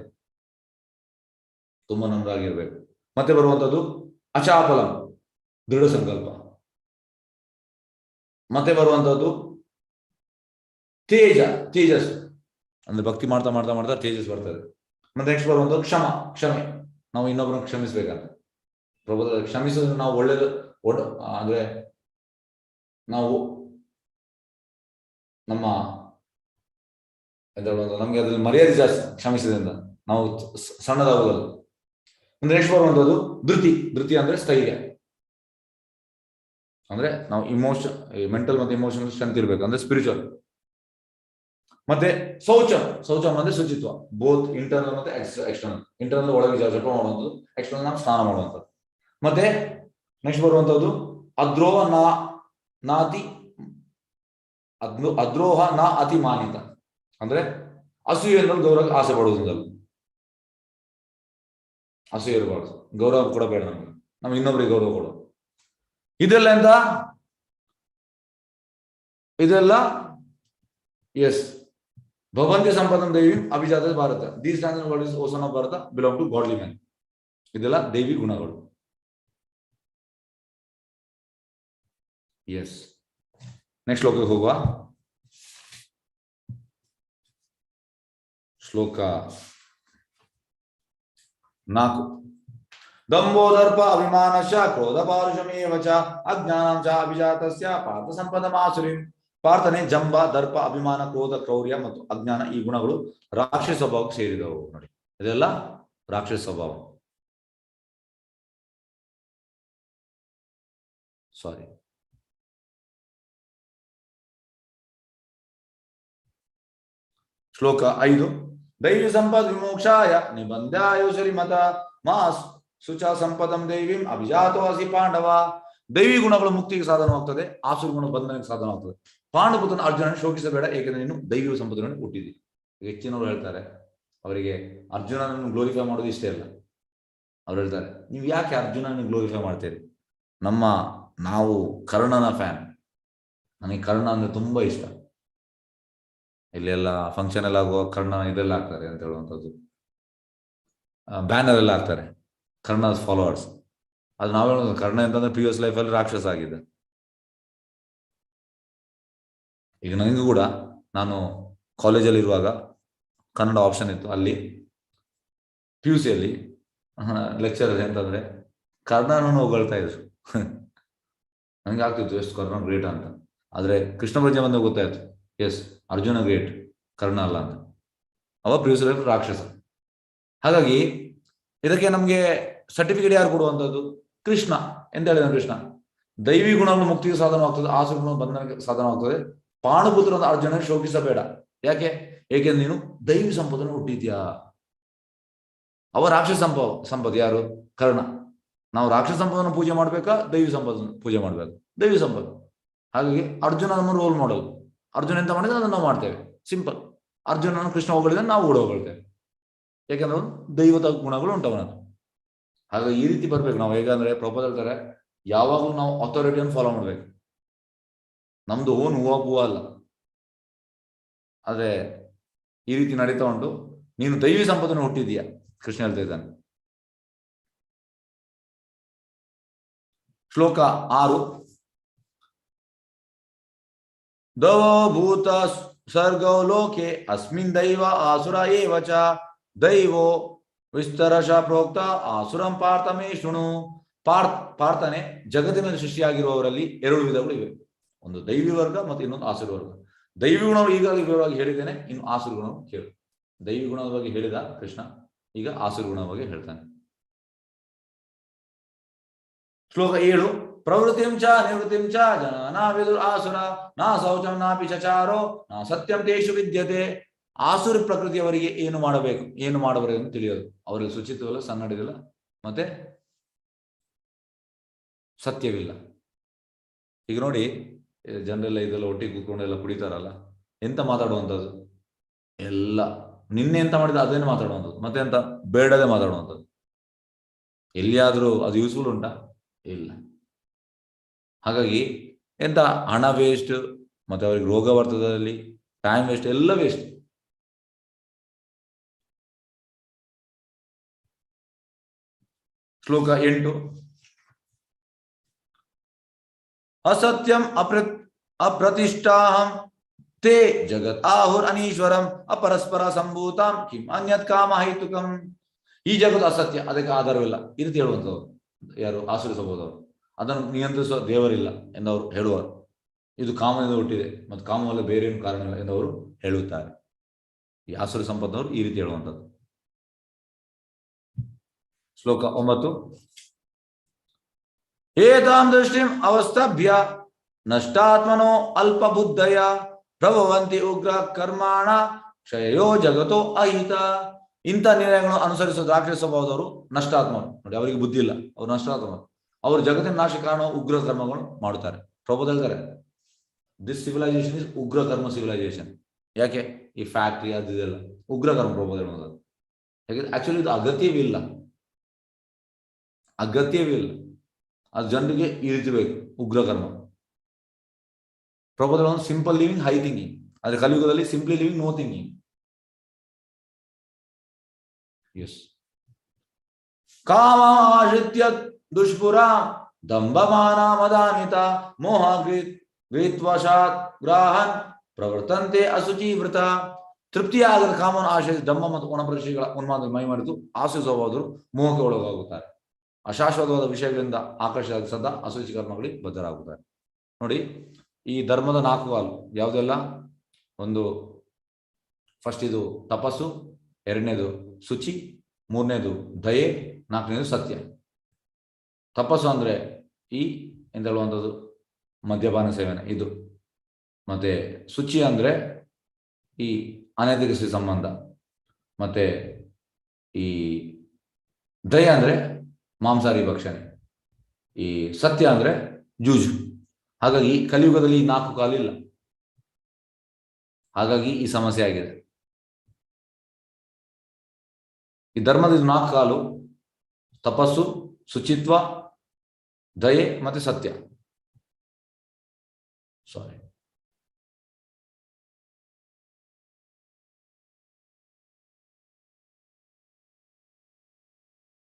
ತುಂಬಾ ನಮ್ರ ಆಗಿರ್ಬೇಕು. ಮತ್ತೆ ಬರುವಂತದ್ದು ಅಚಾಪಲಂ, ದೃಢ ಸಂಕಲ್ಪ. ಮತ್ತೆ ಬರುವಂತದ್ದು ತೇಜ, ತೇಜಸ್ ಅಂದ್ರೆ ಭಕ್ತಿ ಮಾಡ್ತಾ ಮಾಡ್ತಾ ಮಾಡ್ತಾ ತೇಜಸ್ ಬರ್ತದೆ. ಮತ್ತೆ ನೆಕ್ಸ್ಟ್ ಬರುವಂತದ್ದು ಕ್ಷಮೆ. ನಾವು ಇನ್ನೊಬ್ಬರನ್ನು ಕ್ಷಮಿಸ್ಬೇಕಂತ ಪ್ರಭುಪಾದ. ಕ್ಷಮಿಸೋದ್ರೆ ನಾವು ಒಳ್ಳೇದು ಅಂದ್ರೆ ನಾವು ನಮ್ಮ ನಮ್ಗೆ ಅದ್ರಲ್ಲಿ ಮರ್ಯಾದೆ ಜಾಸ್ತಿ, ಕ್ಷಮಿಸೋದ್ರಿಂದ ನಾವು ಸಣ್ಣದಾಗೋದಲ್ಲ. ನೆಕ್ಸ್ಟ್ ಬರುವಂತದ್ದು ಧೃತಿ. ಧೃತಿ ಅಂದ್ರೆ ಸ್ಥೈರ್ಯ, ಅಂದ್ರೆ ನಾವು ಮೆಂಟಲ್ ಮತ್ತೆ ಇಮೋಷನಲ್ ಸ್ಟ್ರೆಂತ್ ಇರ್ಬೇಕು, ಅಂದ್ರೆ ಸ್ಪಿರಿಚುವಲ್. ಮತ್ತೆ ಶೌಚಂ ಅಂದ್ರೆ ಶುಚಿತ್ವ, ಬೋತ್ ಇಂಟರ್ನಲ್ ಮತ್ತೆ ಎಕ್ಸ್ಟರ್ನಲ್. ಇಂಟರ್ನಲ್ ಒಳಗೆ ಜಪ ಮಾಡುವಂಥದ್ದು, ಎಕ್ಸ್ಟರ್ನಲ್ ನಾವು ಸ್ನಾನ ಮಾಡುವಂಥದ್ದು. ಮತ್ತೆ ನೆಕ್ಸ್ಟ್ ಬರುವಂತದ್ದು ಅದ್ರೋಹ ನಾ ಅತಿ ಮಾನಿತ, ಅಂದ್ರೆ ಅಸೂಯೆಯನ್ನು ಗೌರವ ಆಸೆ ಪಡುವುದಿಲ್ಲ, ಅಸೂಯೆ ಇರಬಾರ್ದು, ಗೌರವ ಕೂಡ ಬೇಡ ನಮ್ಗೆ, ನಮ್ಗೆ ಇನ್ನೊಬ್ಬರಿಗೆ ಗೌರವ ಕೊಡು. ಇದೆಲ್ಲ ಎಸ್ ಭವಂತಿ ಸಂಪದಂ ದೇವಿ ಅಭಿಜಾತ Bharata. These ocean of Bharata belong to godly man. ಇದೆಲ್ಲ ದೇವಿ ಗುಣಗಳು. ಎಸ್, ನೆಕ್ಸ್ಟ್ ಶ್ಲೋಕಕ್ಕೆ ಹೋಗುವ. ಶ್ಲೋಕ 4. ದಂಭೋದರ್ಪ ಅಭಿಮಾನಶ್ಚ ಕ್ರೋಧ ಪಾರುಷಮೇವ ಚ ಅಜ್ಞಾನಂ ಚ ಅಭಿಜಾತಸ್ಯ ಪಾರ್ಥ ಸಂಪದಮಾಸುರಿಂ. ಪಾರ್ಥನೆ ಜಂಬ, ದರ್ಪ, ಅಭಿಮಾನ, ಕ್ರೋಧ, ಕ್ರೌರ್ಯ ಮತ್ತು ಅಜ್ಞಾನ ಈ ಗುಣಗಳು ರಾಕ್ಷಸ ಸ್ವಭಾವಕ್ಕೆ ಸೇರಿದವು. ನೋಡಿ, ಇದೆಲ್ಲ ರಾಕ್ಷಸ ಸ್ವಭಾವ. ಸಾರಿ, ಶ್ಲೋಕ 5. ದೈವಿ ಸಂಪದ್ ವಿಮೋಕ್ಷಾಯ ನಿಬಂಧಾಯೋಷರಿ ಮತ ಮಾಸ್ ಸುಚ ಸಂಪದಂ ದೈವಿಂ ಅಭಿಜಾತೋ ಅಸಿ ಪಾಂಡವ. ದೈವಿ ಗುಣಗಳು ಮುಕ್ತಿಗೆ ಸಾಧನವಾಗ್ತದೆ, ಆಸುರಿ ಗುಣ ಬಂಧನಕ್ಕೆ ಸಾಧನವಾಗ್ತದೆ. ಪಾಂಡುಪುತ್ರನ ಅರ್ಜುನನ ಶೋಕಿಸಬೇಡ, ಏಕೆಂದ್ರೆ ನೀನು ದೈವಿ ಸಂಪದವನ್ನು ಹುಟ್ಟಿದಿ. ಹೆಚ್ಚಿನವರು ಹೇಳ್ತಾರೆ, ಅವರಿಗೆ ಅರ್ಜುನನನ್ನು ಗ್ಲೋರಿಫೈ ಮಾಡೋದು ಇಷ್ಟೇ ಇಲ್ಲ. ಅವ್ರು ಹೇಳ್ತಾರೆ, ನೀವು ಯಾಕೆ ಅರ್ಜುನನ ಗ್ಲೋರಿಫೈ ಮಾಡ್ತೀರಿ? ನಾವು ಕರ್ಣನ ಫ್ಯಾನ್, ನನಗೆ ಕರ್ಣ ಅಂದ್ರೆ ತುಂಬಾ ಇಷ್ಟ. ಇಲ್ಲೆಲ್ಲ ಫಂಕ್ಷನ್ ಎಲ್ಲ ಆಗುವ ಕರ್ಣ ಇದೆಲ್ಲ ಆಗ್ತಾರೆ ಅಂತ ಹೇಳುವಂಥದ್ದು, ಬ್ಯಾನರ್ ಎಲ್ಲ ಹಾಕ್ತಾರೆ, ಕರ್ಣ ಫಾಲೋವರ್ಸ್. ಅದು ನಾವು ಹೇಳೋದು ಕರ್ಣ ಅಂತಂದ್ರೆ ಪ್ರಿವಿಯಸ್ ಲೈಫಲ್ಲಿ ರಾಕ್ಷಸ ಆಗಿದೆ. ಈಗ ನನಗೂ ಕೂಡ ನಾನು ಕಾಲೇಜಲ್ಲಿ ಇರುವಾಗ ಕನ್ನಡ ಆಪ್ಷನ್ ಇತ್ತು, ಅಲ್ಲಿ PUCಯಲ್ಲಿ ಲೆಕ್ಚರರ್ ಅಂತಂದ್ರೆ ಕರ್ಣನನ್ನು ಹೊಗಳ್ತಾ ಇದ್ರು. ನನಗೆ ಆಗ್ತಿತ್ತು ಎಷ್ಟು ಕರ್ಣ ಗ್ರೇಟ್ ಅಂತ. ಆದ್ರೆ ಕೃಷ್ಣ ಪ್ರಜ್ಞೆ ಬಂದಾಗ ಗೊತ್ತಾಯ್ತು, ಎಸ್ ಅರ್ಜುನ ಗ್ರೇಟ್, ಕರ್ಣ ಅಲ್ಲ ಅಂತ. ಅವ ಪ್ರಿವಿಯಸ್ ಲೈಫ್ ರಾಕ್ಷಸ. ಹಾಗಾಗಿ ಇದಕ್ಕೆ ನಮಗೆ ಸರ್ಟಿಫಿಕೇಟ್ ಯಾರು ಕೊಡುವಂಥದ್ದು? ಕೃಷ್ಣ. ಎಂತ ಹೇಳಿದ ಕೃಷ್ಣ? ದೈವಿ ಗುಣಗಳು ಮುಕ್ತಿಗೆ ಸಾಧನವಾಗ್ತದೆ, ಆಸುರ ಗುಣ ಬಂಧನಕ್ಕೆ ಸಾಧನವಾಗ್ತದೆ. ಪಾಣುಪುತ್ರ ಅರ್ಜುನ ಶೋಕಿಸಬೇಡ. ಯಾಕೆ? ಏಕೆಂದ್ರೆ ನೀನು ದೈವಿ ಸಂಪದನ್ನು ಹುಟ್ಟಿದ್ಯಾ. ಅವ ರಾಕ್ಷಸ ಸಂಪದ ಯಾರು? ಕರ್ಣ. ನಾವು ರಾಕ್ಷಸ ಸಂಪದನ್ನು ಪೂಜೆ ಮಾಡ್ಬೇಕಾ, ದೈವಿ ಸಂಪದನ್ನು ಪೂಜೆ ಮಾಡ್ಬೇಕು? ದೈವಿ ಸಂಪದ. ಹಾಗಾಗಿ ಅರ್ಜುನ ನಮ್ಮ ರೋಲ್ ಮಾಡಲ್. ಅರ್ಜುನ ಎಂತ ಮಾಡಿದ್ರೆ ಅದನ್ನು ನಾವು ಮಾಡ್ತೇವೆ, ಸಿಂಪಲ್. ಅರ್ಜುನನ ಕೃಷ್ಣ ಹೊಗಳಿದ್ರೆ ನಾವು ಕೂಡ ಹೊಗಳ್ತೇವೆ, ಯಾಕಂದ್ರೆ ಅವನು ದೈವದ ಗುಣಗಳು ಉಂಟವನದು. ಹಾಗಾಗಿ ಈ ರೀತಿ ಬರ್ಬೇಕು ನಾವು. ಹೇಗಂದ್ರೆ ಪ್ರಭುಪಾದ ಹೇಳ್ತಾರೆ, ಯಾವಾಗಲೂ ನಾವು ಅಥಾರಿಟಿಯನ್ನು ಫಾಲೋ ಮಾಡ್ಬೇಕು. ನಮ್ದು ಓನ್ ಹೂವು ಅಲ್ಲ. ಆದ್ರೆ ಈ ರೀತಿ ನಡೀತಾ ಉಂಟು. ನೀನು ದೈವಿ ಸಂಪದನ್ನು ಹುಟ್ಟಿದೀಯ, ಕೃಷ್ಣ ಹೇಳ್ತಾ ಇದ್ದಾನೆ. ಶ್ಲೋಕ 6. ದವೋ ಭೂತ ಸರ್ಗೋ ಲೋಕೆ ಅಸ್ಮಿನ್ ದೈವ ಆಸುರ ಏವ ಚ ದೈವೋ ವಿಸ್ತರಶ ಪ್ರೋಕ್ತ ಆಸುರಂ ಪಾರ್ಥಮೇ ಶೃಣು. ಪಾರ್ಥನೆ, ಜಗತ್ತಿನಲ್ಲಿ ಸೃಷ್ಟಿಯಾಗಿರುವವರಲ್ಲಿ 2 ವಿಧಗಳು ಇವೆ. ಒಂದು ದೈವಿ ವರ್ಗ ಮತ್ತು ಇನ್ನೊಂದು ಆಸುರ ವರ್ಗ. ದೈವಿ ಗುಣಗಳು ಈಗಾಗಲೇ ವಿವರವಾಗಿ ಹೇಳಿದ್ದೇನೆ, ಇನ್ನು ಆಸುರ ಗುಣ ಕೇಳು. ದೈವಿ ಗುಣದ ಬಗ್ಗೆ ಹೇಳಿದ ಕೃಷ್ಣ, ಈಗ ಆಸುರ ಗುಣದ ಬಗ್ಗೆ ಹೇಳ್ತಾನೆ. ಶ್ಲೋಕ 7. ಪ್ರವೃತ್ತಿಂ ಚ ನಿವೃತ್ತಿಂ ಚ ಜನ ವಿದುರ್ ಆಸುರ ನಾ ಶೌಚಂ ನಾಪಿ ಚಚಾರೋ ನಾ ಸತ್ಯಂ ತೇಷು ವಿದ್ಯತೆ. ಆಸುರ ಪ್ರಕೃತಿಯವರಿಗೆ ಏನು ಮಾಡಬೇಕು, ಏನು ಮಾಡಬಾರದು ಅಂತ ತಿಳಿಯೋದು. ಅವರಿಗೆ ಶುಚಿತ್ವವಿಲ್ಲ, ಸನ್ನಡವಿಲ್ಲ, ಮತ್ತೆ ಸತ್ಯವಿಲ್ಲ. ಈಗ ನೋಡಿ, ಜನರೆಲ್ಲ ಇದೆಲ್ಲ ಒಟ್ಟಿಗೆ ಕೂತ್ಕೊಂಡೆಲ್ಲ ಕುಡಿತಾರಲ್ಲ, ಎಂತ ಮಾತಾಡುವಂಥದ್ದು? ಎಲ್ಲ ನಿನ್ನೆ ಎಂತ ಮಾಡಿದ ಅದೇನು ಮಾತಾಡುವಂಥದ್ದು, ಮತ್ತೆ ಎಂತ ಬೇಡದೆ ಮಾತಾಡುವಂಥದ್ದು. ಎಲ್ಲಿಯಾದರೂ ಅದು ಯೂಸ್ಫುಲ್ ಉಂಟಾ? ಇಲ್ಲ. ಹಾಗಾಗಿ ಎಂತ ಹಣ ವೇಸ್ಟ್, ಮತ್ತೆ ಅವರಿಗೆ ರೋಗ ಬರ್ತದಲ್ಲಿ, ಟೈಮ್ ವೇಸ್ಟ್, ಎಲ್ಲ ವೇಸ್ಟ್. ಶ್ಲೋಕ 8. ಅಸತ್ಯಂ ಅಪ್ರತಿಷ್ಠಾಹಂ ತೇ ಜಗತ್ ಆಹುರ್ ಅನೀಶ್ವರಂ ಅಪರಸ್ಪರ ಸಂಭೂತಂ ಕಿಂ ಅನ್ಯತ್ ಕಾಮ ಹೈತುಕಂ. ಈ ಜಗತ್ತು ಅಸತ್ಯ, ಅದಕ್ಕೆ ಆಧಾರವಿಲ್ಲ, ಈ ರೀತಿ ಹೇಳುವಂಥವ್ರು ಯಾರು? ಆಸುರ ಸ್ವಭಾವದವರು. ಅದನ್ನು ನಿಯಂತ್ರಿಸುವ ದೇವರಿಲ್ಲ ಎಂದವರು ಹೇಳುವರು. ಇದು ಕಾಮದಿಂದ ಹುಟ್ಟಿದೆ ಮತ್ತು ಕಾಮವಲ್ಲ ಬೇರೆ ಏನು ಕಾರಣವಿಲ್ಲ ಎಂದವರು ಹೇಳುತ್ತಾರೆ. ಈ ಆಸುರ ಸಂಪದವರು ಈ ರೀತಿ ಹೇಳುವಂಥದ್ದು. ಶ್ಲೋಕ 9. ಏತಾಂ ದೃಷ್ಟಿಂ ಅವಸ್ತಭ್ಯ ನಷ್ಟಾತ್ಮನೋ ಅಲ್ಪ ಬುದ್ಧಯ ಪ್ರಭವಂತಿ ಉಗ್ರ ಕರ್ಮಾಣ ಕ್ಷಯೋ ಜಗತೋ ಅಹಿತ. ಇಂಥ ನಿರ್ಣಯಗಳನ್ನು ಅನುಸರಿಸುವ ರಾಕ್ಷಸ ಸ್ವಭಾವದವರು ನಷ್ಟಾತ್ಮರು. ನೋಡಿ, ಅವರಿಗೆ ಬುದ್ಧಿ ಇಲ್ಲ, ಅವರು ನಷ್ಟಾತ್ಮರು. ಅವರು ಜಗತ್ತಿನ ನಾಶ ಕಾರಣ ಉಗ್ರ ಕರ್ಮಗಳು ಮಾಡುತ್ತಾರೆ. ಪ್ರಭುಪಾದ ಹೇಳ್ತಾರೆ, ದಿಸ್ ಸಿವಿಲೈಸೇಷನ್ ಇಸ್ ಉಗ್ರ ಕರ್ಮ ಸಿವಿಲೈಸೇಷನ್. ಯಾಕೆ? ಈ ಫ್ಯಾಕ್ಟ್ರಿ ಅದು ಇದೆಲ್ಲ ಉಗ್ರ ಕರ್ಮ. ಪ್ರಭುಪಾದ ಹೇಳೋದು ಯಾಕಂದ್ರೆ ಆಕ್ಚುಲಿ ಇದು ಅಗತ್ಯವಿಲ್ಲ, ಅಗತ್ಯವಿಲ್ಲ. ಅದು ಜನರಿಗೆ ಈ ರೀತಿ ಬೇಕು, ಉಗ್ರ ಕರ್ಮ. Prabhupada simple living, high thinking. ಆದ್ರೆ ಕಲಿಯುಗದಲ್ಲಿ simply living, no thinking. Yes. ಕಾಮ ಆಶ್ರಿತ್ಯ ದುಷ್ಪುರ ದಂಭಮಾನ ಮದಾನಿತ ಮೋಹ ಗ್ರೀತ್ವಶಾತ್ ಗ್ರಾಹನ್ ಪ್ರವರ್ತಂತೆ ಅಸುಚಿ ವೃತ. ತೃಪ್ತಿಯಾಗದ ಕಾಮನ ಆಶ್ರಯಿಸಿ ದಂಭ ಮತ್ತು ಒಣಪ್ರದೇಶಗಳ ಉನ್ಮಾದ ಮೈ ಮಾಡಿದ್ದು ಆಸು ಸ್ವಭಾವದರು ಮೋಹಕ್ಕೆ ಒಳಗಾಗುತ್ತಾರೆ. ಅಶಾಶ್ವತವಾದ ವಿಷಯಗಳಿಂದ ಆಕರ್ಷಿತ ಸದಾ ಅಸುಚಿ ಕರ್ಮಗಳಿಗೆ ಬದ್ಧರಾಗುತ್ತಾರೆ. ನೋಡಿ, ಈ ಧರ್ಮದ 4 ಕಾಲು ಯಾವುದೆಲ್ಲ? ಒಂದು ಫಸ್ಟ್ ಇದು ತಪಸ್ಸು, 2ನೇದು ಶುಚಿ, 3ನೇದು ದಯೆ, 4ನೇದು ಸತ್ಯ. ತಪಸ್ಸು ಅಂದ್ರೆ ಈ ಎಂತ ಹೇಳುವಂಥದ್ದು, ಮದ್ಯಪಾನ ಸೇವನೆ ಇದು. ಮತ್ತೆ ಶುಚಿ ಅಂದ್ರೆ ಈ ಅನೈತಿಕ ಸಂಬಂಧ. ಮತ್ತೆ ಈ ದಯೆ ಅಂದ್ರೆ ಮಾಂಸಾಹಾರಿ ಭಕ್ಷಣೆ. ಈ ಸತ್ಯ ಅಂದ್ರೆ ಜೂಜು. ಹಾಗಾಗಿ ಕಲಿಯುಗದಲ್ಲಿ 4 ಕಾಲಿಲ್ಲ. ಹಾಗಾಗಿ ಈ ಸಮಸ್ಯೆ ಆಗಿದೆ. ಈ ಧರ್ಮದ 4 ಕಾಲು: ತಪಸ್ಸು, ಶುಚಿತ್ವ, ದಯೆ ಮತ್ತೆ ಸತ್ಯ. ಸಾರಿ,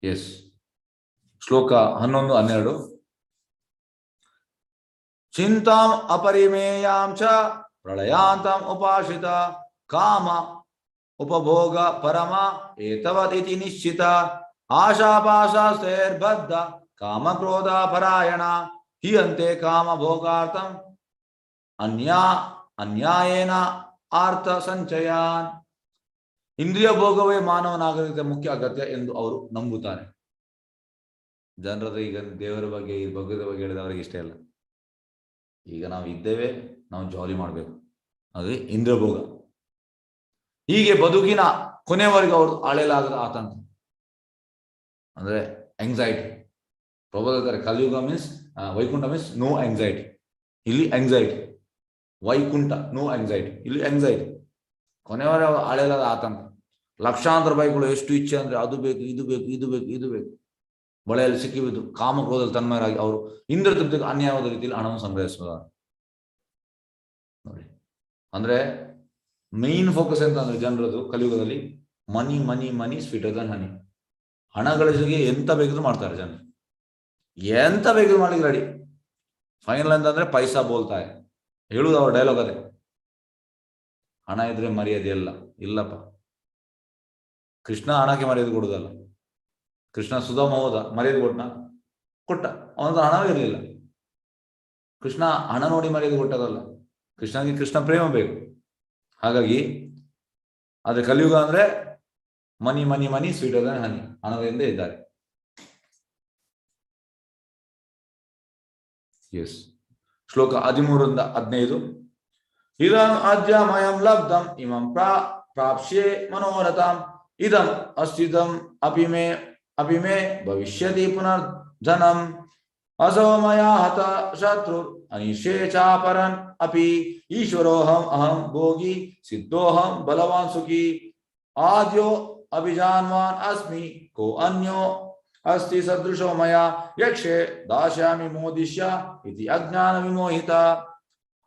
ಎಸ್. ಶ್ಲೋಕ 11-12. ಚಿಂತಾಂ ಅಪರಿಮೇಯಾಂ ಚ ಪ್ರಳಯಾಂತಂ ಉಪಾಶ್ರಿತ ಕಾಮ ಉಪಭೋಗ ಪರಮ ಏತವದಿತಿ ನಿಶ್ಚಿತ ಆಶಾಪಾಶಾಸ್ತೈರ್ಬದ್ಧ ಕಾಮ ಕ್ರೋಧ ಪರಾಯಣ ಹಿಯಂತೆ ಕಾಮ ಭೋಗಾರ್ಥಂ ಅನ್ಯಾಯೇನ ಆರ್ಥ ಸಂಚಯಾನ್. ಇಂದ್ರಿಯ ಭೋಗವೇ ಮಾನವ ನಾಗರಿಕತೆ ಮುಖ್ಯ ಅಗತ್ಯ ಎಂದು ಅವರು ನಂಬುತ್ತಾರೆ. ಜನರದ ಈಗ ದೇವರ ಬಗ್ಗೆ ಭಗವದ ಬಗ್ಗೆ ಹೇಳಿದ ಅವರಿಗೆ ಇಷ್ಟ ಇಲ್ಲ. ಈಗ ನಾವು ಇದ್ದೇವೆ, ನಾವು ಜಾಲಿ ಮಾಡಬೇಕು, ಅದೇ ಇಂದ್ರಿಯ ಭೋಗ. ಹೀಗೆ ಬದುಕಿನ ಕೊನೆವರೆಗೂ ಅವರು ಅಳೆಯಲಾಗದ ಆತಂಕ ಅಂದ್ರೆ ಎಂಗ್ಸೈಟಿ. ಪ್ರಬೋಧತಾರೆ Kaliyuga means Vaikuntha means no anxiety. ಇಲ್ಲಿ ಎಂಗ್ಸೈಟಿ. ವೈಕುಂಠ ನೋ ಎಂಗ್ಸೈಟಿ, ಇಲ್ಲಿ ಎಂಗ್ಸೈಟಿ. ಕೊನೆವರೆಗೂ ಅಳೆಯಲಾದ ಆತಂಕ. ಲಕ್ಷಾಂತರ ಬೈಕ್ಗಳು ಎಷ್ಟು ಇಚ್ಛೆ ಅಂದ್ರೆ ಅದು ಬೇಕು, ಇದು ಬೇಕು, ಇದು ಬೇಕು, ಇದು ಬೇಕು. ಬಳೆಯಲ್ಲಿ ಸಿಕ್ಕಿಬಿದ್ದು ಕಾಮಕ್ರೋಧದಲ್ಲಿ ತನ್ಮಯರಾಗಿ ಅವರು ಇಂದ್ರ ತೃಪ್ತಿಗೆ ಅನ್ಯಾಯವಾದ ರೀತಿಯಲ್ಲಿ ಹಣವನ್ನು ಸಂಗ್ರಹಿಸುವ ನೋಡಿ. ಅಂದ್ರೆ ಮೇನ್ ಫೋಕಸ್ ಎಂತ ಅಂದ್ರೆ ಜನರದು ಕಲಿಯುಗದಲ್ಲಿ ಮನಿ ಮನಿ ಮನಿ ಸ್ವೀಟರ್ ದನ್ ಹನಿ. ಹಣ ಗಳಿಸಿಗೆ ಎಂತ ಬೇಕಾದ್ರೂ ಮಾಡ್ತಾರೆ ಜನ, ಎಂತ ಬೇಕಾದ್ರೂ ಮಾಡ್ಲಿಕ್ಕೆ ರೆಡಿ. ಫೈನಲ್ ಅಂತಂದ್ರೆ ಪೈಸಾ ಬೋಲ್ತಾ ಹೇಳುದು ಅವ್ರ ಡೈಲಾಗ್ ಅದೇ. ಹಣ ಇದ್ರೆ ಮರ್ಯಾದೆ ಎಲ್ಲ ಇಲ್ಲಪ್ಪ. ಕೃಷ್ಣ ಹಣಕ್ಕೆ ಮರ್ಯಾದೆ ಕೊಡುದಲ್ಲ. ಕೃಷ್ಣ ಸುಧಾಮ ಹೋದ, ಮರ್ಯಾದೆ ಕೊಟ್ಟ. ಅವನ ಹಣವೇ ಇರಲಿಲ್ಲ. ಕೃಷ್ಣ ಹಣ ನೋಡಿ ಮರ್ಯಾದೆ ಕೊಟ್ಟದಲ್ಲ. ಕೃಷ್ಣನಿಗೆ ಕೃಷ್ಣ ಪ್ರೇಮ ಬೇಕು. ಹಾಗಾಗಿ ಆದ್ರೆ ಕಲಿಯುಗ ಅಂದ್ರೆ ಮನಿ ಮನಿ ಮನಿ ಸ್ವೀಟರ್ ದನ್ ಹನಿ, ಹಣದಿಂದ ಇದ್ದಾರೆ. ಎಸ್. ಶ್ಲೋಕ 13-15. ಇದಂ ಅದ್ಯಮಯಂ ಲಬ್ಧಂ ಇಮಂ ಪ್ರಾಪ್ಸ್ಯೆ ಮನೋರಥಂ ಇದಂ ಅಸ್ತಿದಂ ಅಪಿಮೆ ಭವಿಷ್ಯತಿ ಪುನರ್ಧನಂ ಅಸೋ ಮಯಾ ಹತ ಶತ್ರು ಅನಿಶೇ ಚಾಪರನ್ ಅಪಿ ಈಶ್ವರೋಹಂ ಅಹಂ ಭೋಗಿ ಸಿದ್ಧೋಹಂ ಬಲವಾನ್ ಸುಖಿ ಆದ್ಯೋ ಅಭಿಜಾನ್ವಾನ್ ಅಸ್ಮಿ ಕೋ ಅನ್ಯೋ ಅಸ್ತಿ ಸದೃಶೋ ಮಯಾ ಯಕ್ಷೆ ದಾಸ್ಯಾಮಿ ಮೋದಿಷ್ಯ ಇತಿ ಅಜ್ಞಾನ ವಿಮೋಹಿತ.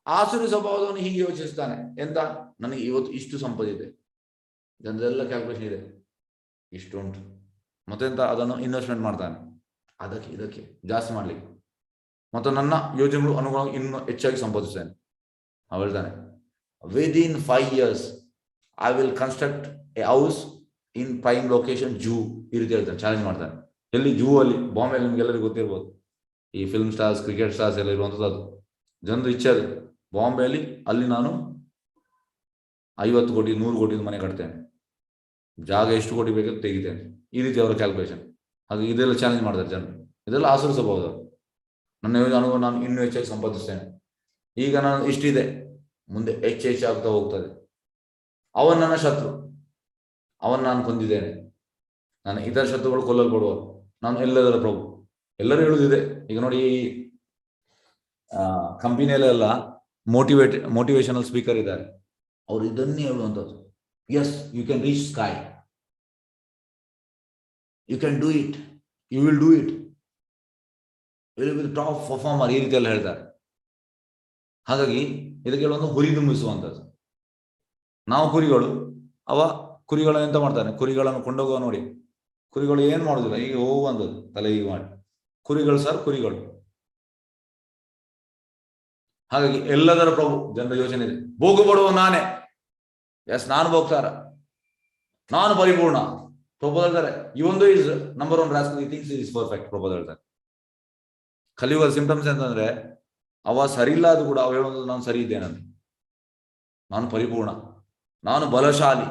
ಆಸುರಿ ಸ್ವಭಾವದವನು ಹೀಗೆ ಯೋಚಿಸ್ತಾನೆ. ಎಂತ, ನನಗೆ ಇವತ್ತು ಇಷ್ಟು ಸಂಪತ್ತಿದೆ, ಜನರೆಲ್ಲ ಕ್ಯಾಲ್ಕುಲೇಷನ್ ಇದೆ, ಇಷ್ಟು ಉಂಟು, ಮತ್ತೆಂತ ಅದನ್ನು ಇನ್ವೆಸ್ಟ್ಮೆಂಟ್ ಮಾಡ್ತಾನೆ ಅದಕ್ಕೆ ಇದಕ್ಕೆ ಜಾಸ್ತಿ ಮಾಡ್ಲಿಕ್ಕೆ, ಮತ್ತು ನನ್ನ ಯೋಜನೆಗಳು ಅನುಗುಣವಾಗಿ ಇನ್ನು ಹೆಚ್ಚಾಗಿ ಸಂಪಾದಿಸ್ತೇನೆ. ಅವ ಹೇಳ್ತಾನೆ within 5 years I will construct A house in prime location zoo. ಈ ರೀತಿ ಹೇಳ್ತಾನೆ, ಚಾಲೆಂಜ್ ಮಾಡ್ತಾನೆ. ಎಲ್ಲಿ? ಜೂ ಅಲ್ಲಿ, ಬಾಂಬೆ. ನಿಮ್ಗೆಲ್ಲರಿಗೂ ಗೊತ್ತಿರ್ಬೋದು, ಈ ಫಿಲ್ಮ್ ಸ್ಟಾರ್ಸ್, ಕ್ರಿಕೆಟ್ ಸ್ಟಾರ್ಸ್ ಎಲ್ಲ ಇರುವಂಥದ್ದು. ಅದು ಜನರು ಇಚ್ಛೆ ಅದು. ಬಾಂಬೆಯಲ್ಲಿ ಅಲ್ಲಿ ನಾನು 50 ಕೋಟಿ 100 ಕೋಟಿ ಮನೆ ಕಟ್ತೇನೆ, ಜಾಗ ಎಷ್ಟು ಕೋಟಿ ಬೇಕಾದ್ರೆ ತೆಗಿತೇನೆ. ಈ ರೀತಿ ಅವರ ಕ್ಯಾಲ್ಕುಲೇಷನ್. ಹಾಗೆ ಇದೆಲ್ಲ ಚಾಲೆಂಜ್ ಮಾಡ್ತಾರೆ ಜನರು. ಇದೆಲ್ಲ ಆಸುರ ಸ್ವಭಾವದವರು. ನನ್ನ ಯೋಜನೆ ಅನುಗುಣ ನಾನು ಇನ್ನೂ ಹೆಚ್ಚಾಗಿ ಸಂಪಾದಿಸ್ತೇನೆ. ಈಗ ನಾನು ಇಷ್ಟಿದೆ, ಮುಂದೆ ಹೆಚ್ಚಾಗ್ತಾ ಹೋಗ್ತದೆ. ಅವನ್ ನನ್ನ ಶತ್ರು, ಅವನ್ ನಾನು ಕೊಂದಿದ್ದೇನೆ, ನಾನು ಇತರ ಶತ್ರುಗಳು ಕೊಲ್ಲಲ್ಪಡುವ, ನಾನು ಎಲ್ಲದರ ಪ್ರಭು. ಎಲ್ಲರೂ ಹೇಳುದಿದೆ. ಈಗ ನೋಡಿ, ಈ ಕಂಪನಿಯಲ್ಲೆಲ್ಲ ಮೋಟಿವೇಶನಲ್ ಸ್ಪೀಕರ್ ಇದ್ದಾರೆ, ಅವರು ಇದನ್ನೇ ಹೇಳುವಂಥದ್ದು. Yes, you can reach sky, you can do it, you will do it, will be top performer, ಈ ರೀತಿ ಎಲ್ಲ ಹೇಳ್ತಾರೆ. ಹಾಗಾಗಿ ಇದಕ್ಕೆ ಒಂದು ಹುರಿದುಂಬಿಸುವಂಥದ್ದು. ನಾವು ಕುರಿಗಳು, ಅವ ಕುರಿಗಳನ್ನು ಎಂತ ಮಾಡ್ತಾನೆ, ಕುರಿಗಳನ್ನು ಕೊಂಡೋಗುವ ನೋಡಿ. ಕುರಿಗಳು ಏನ್ ಮಾಡುದಿಲ್ಲ, ಈಗ ಹೋಗುವಂಥದ್ದು ತಲೆ ಈಗ ಮಾಡಿ. ಕುರಿಗಳು ಸರ್, ಕುರಿಗಳು. ಹಾಗಾಗಿ ಎಲ್ಲದರ ಪ್ರಭು. ಜನರ ಯೋಚನೆ ಇದೆ, ಭೋಗ ಪಡುವ ನಾನೇ. ಎಸ್, ನಾನು ಭೋಗ್ತಾರ, ನಾನು ಪರಿಪೂರ್ಣ. ಪ್ರಭು ಹೇಳ್ತಾರೆ, ಇವೊಂದು ಈಸ್ ನಂಬರ್ 1 ರಾಸ್ಕಲ್, ಈ ಥಿಂಗ್ಸ್ ಈಸ್ ಪರ್ಫೆಕ್ಟ್. ಪ್ರಭು ಹೇಳ್ತಾರೆ. ಕಲಿಯುಗದ ಸಿಂಪ್ಟಮ್ಸ್ ಅಂತಂದ್ರೆ, ಅವ ಸರಿ ಇಲ್ಲ ಅದು ಕೂಡ ಅವ ಹೇಳೋದು, ನಾನು ಸರಿ ಇದ್ದೇನಂತ, ನಾನು ಪರಿಪೂರ್ಣ, ನಾನು ಬಲಶಾಲಿ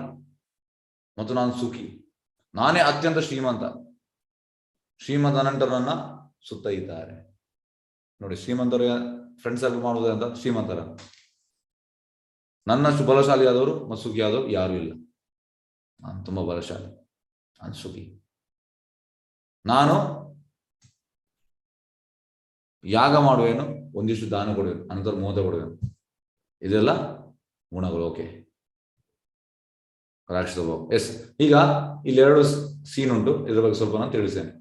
ಮತ್ತು ನಾನು ಸುಖಿ, ನಾನೇ ಅತ್ಯಂತ ಶ್ರೀಮಂತ. ಶ್ರೀಮಂತ ನಂತರ ನನ್ನ ಸುತ್ತ ಇದ್ದಾರೆ ನೋಡಿ. ಶ್ರೀಮಂತರ ಫ್ರೆಂಡ್ ಸರ್ಕಲ್ ಮಾಡುವುದು ಅಂತ ಶ್ರೀಮಂತರ. ನನ್ನಷ್ಟು ಬಲಶಾಲಿ ಆದವರು ಮತ್ತು ಸುಖಿ ಆದವರು ಯಾರು ಇಲ್ಲ. ನಾನು ತುಂಬಾ ಬಲಶಾಲಿ, ನಾನು ಸುಖಿ. ನಾನು ಯಾಗ ಮಾಡುವೇನು, ಒಂದಿಷ್ಟು ದಾನ ಕೊಡುವೇನು, ಅನಂತರ ಮೋದ ಕೊಡುವೇನು. ಇದೆಲ್ಲ ಗುಣಗಳು. ಓಕೆ, ರಾಕ್ಷಸ ಭಾವ. ಎಸ್. ಈಗ ಇಲ್ಲಿ 2 ಸೀನ್ ಉಂಟು, ಇದ್ರ ಬಗ್ಗೆ ಸ್ವಲ್ಪ ನಾನು ತಿಳಿಸ್ತೇನೆ.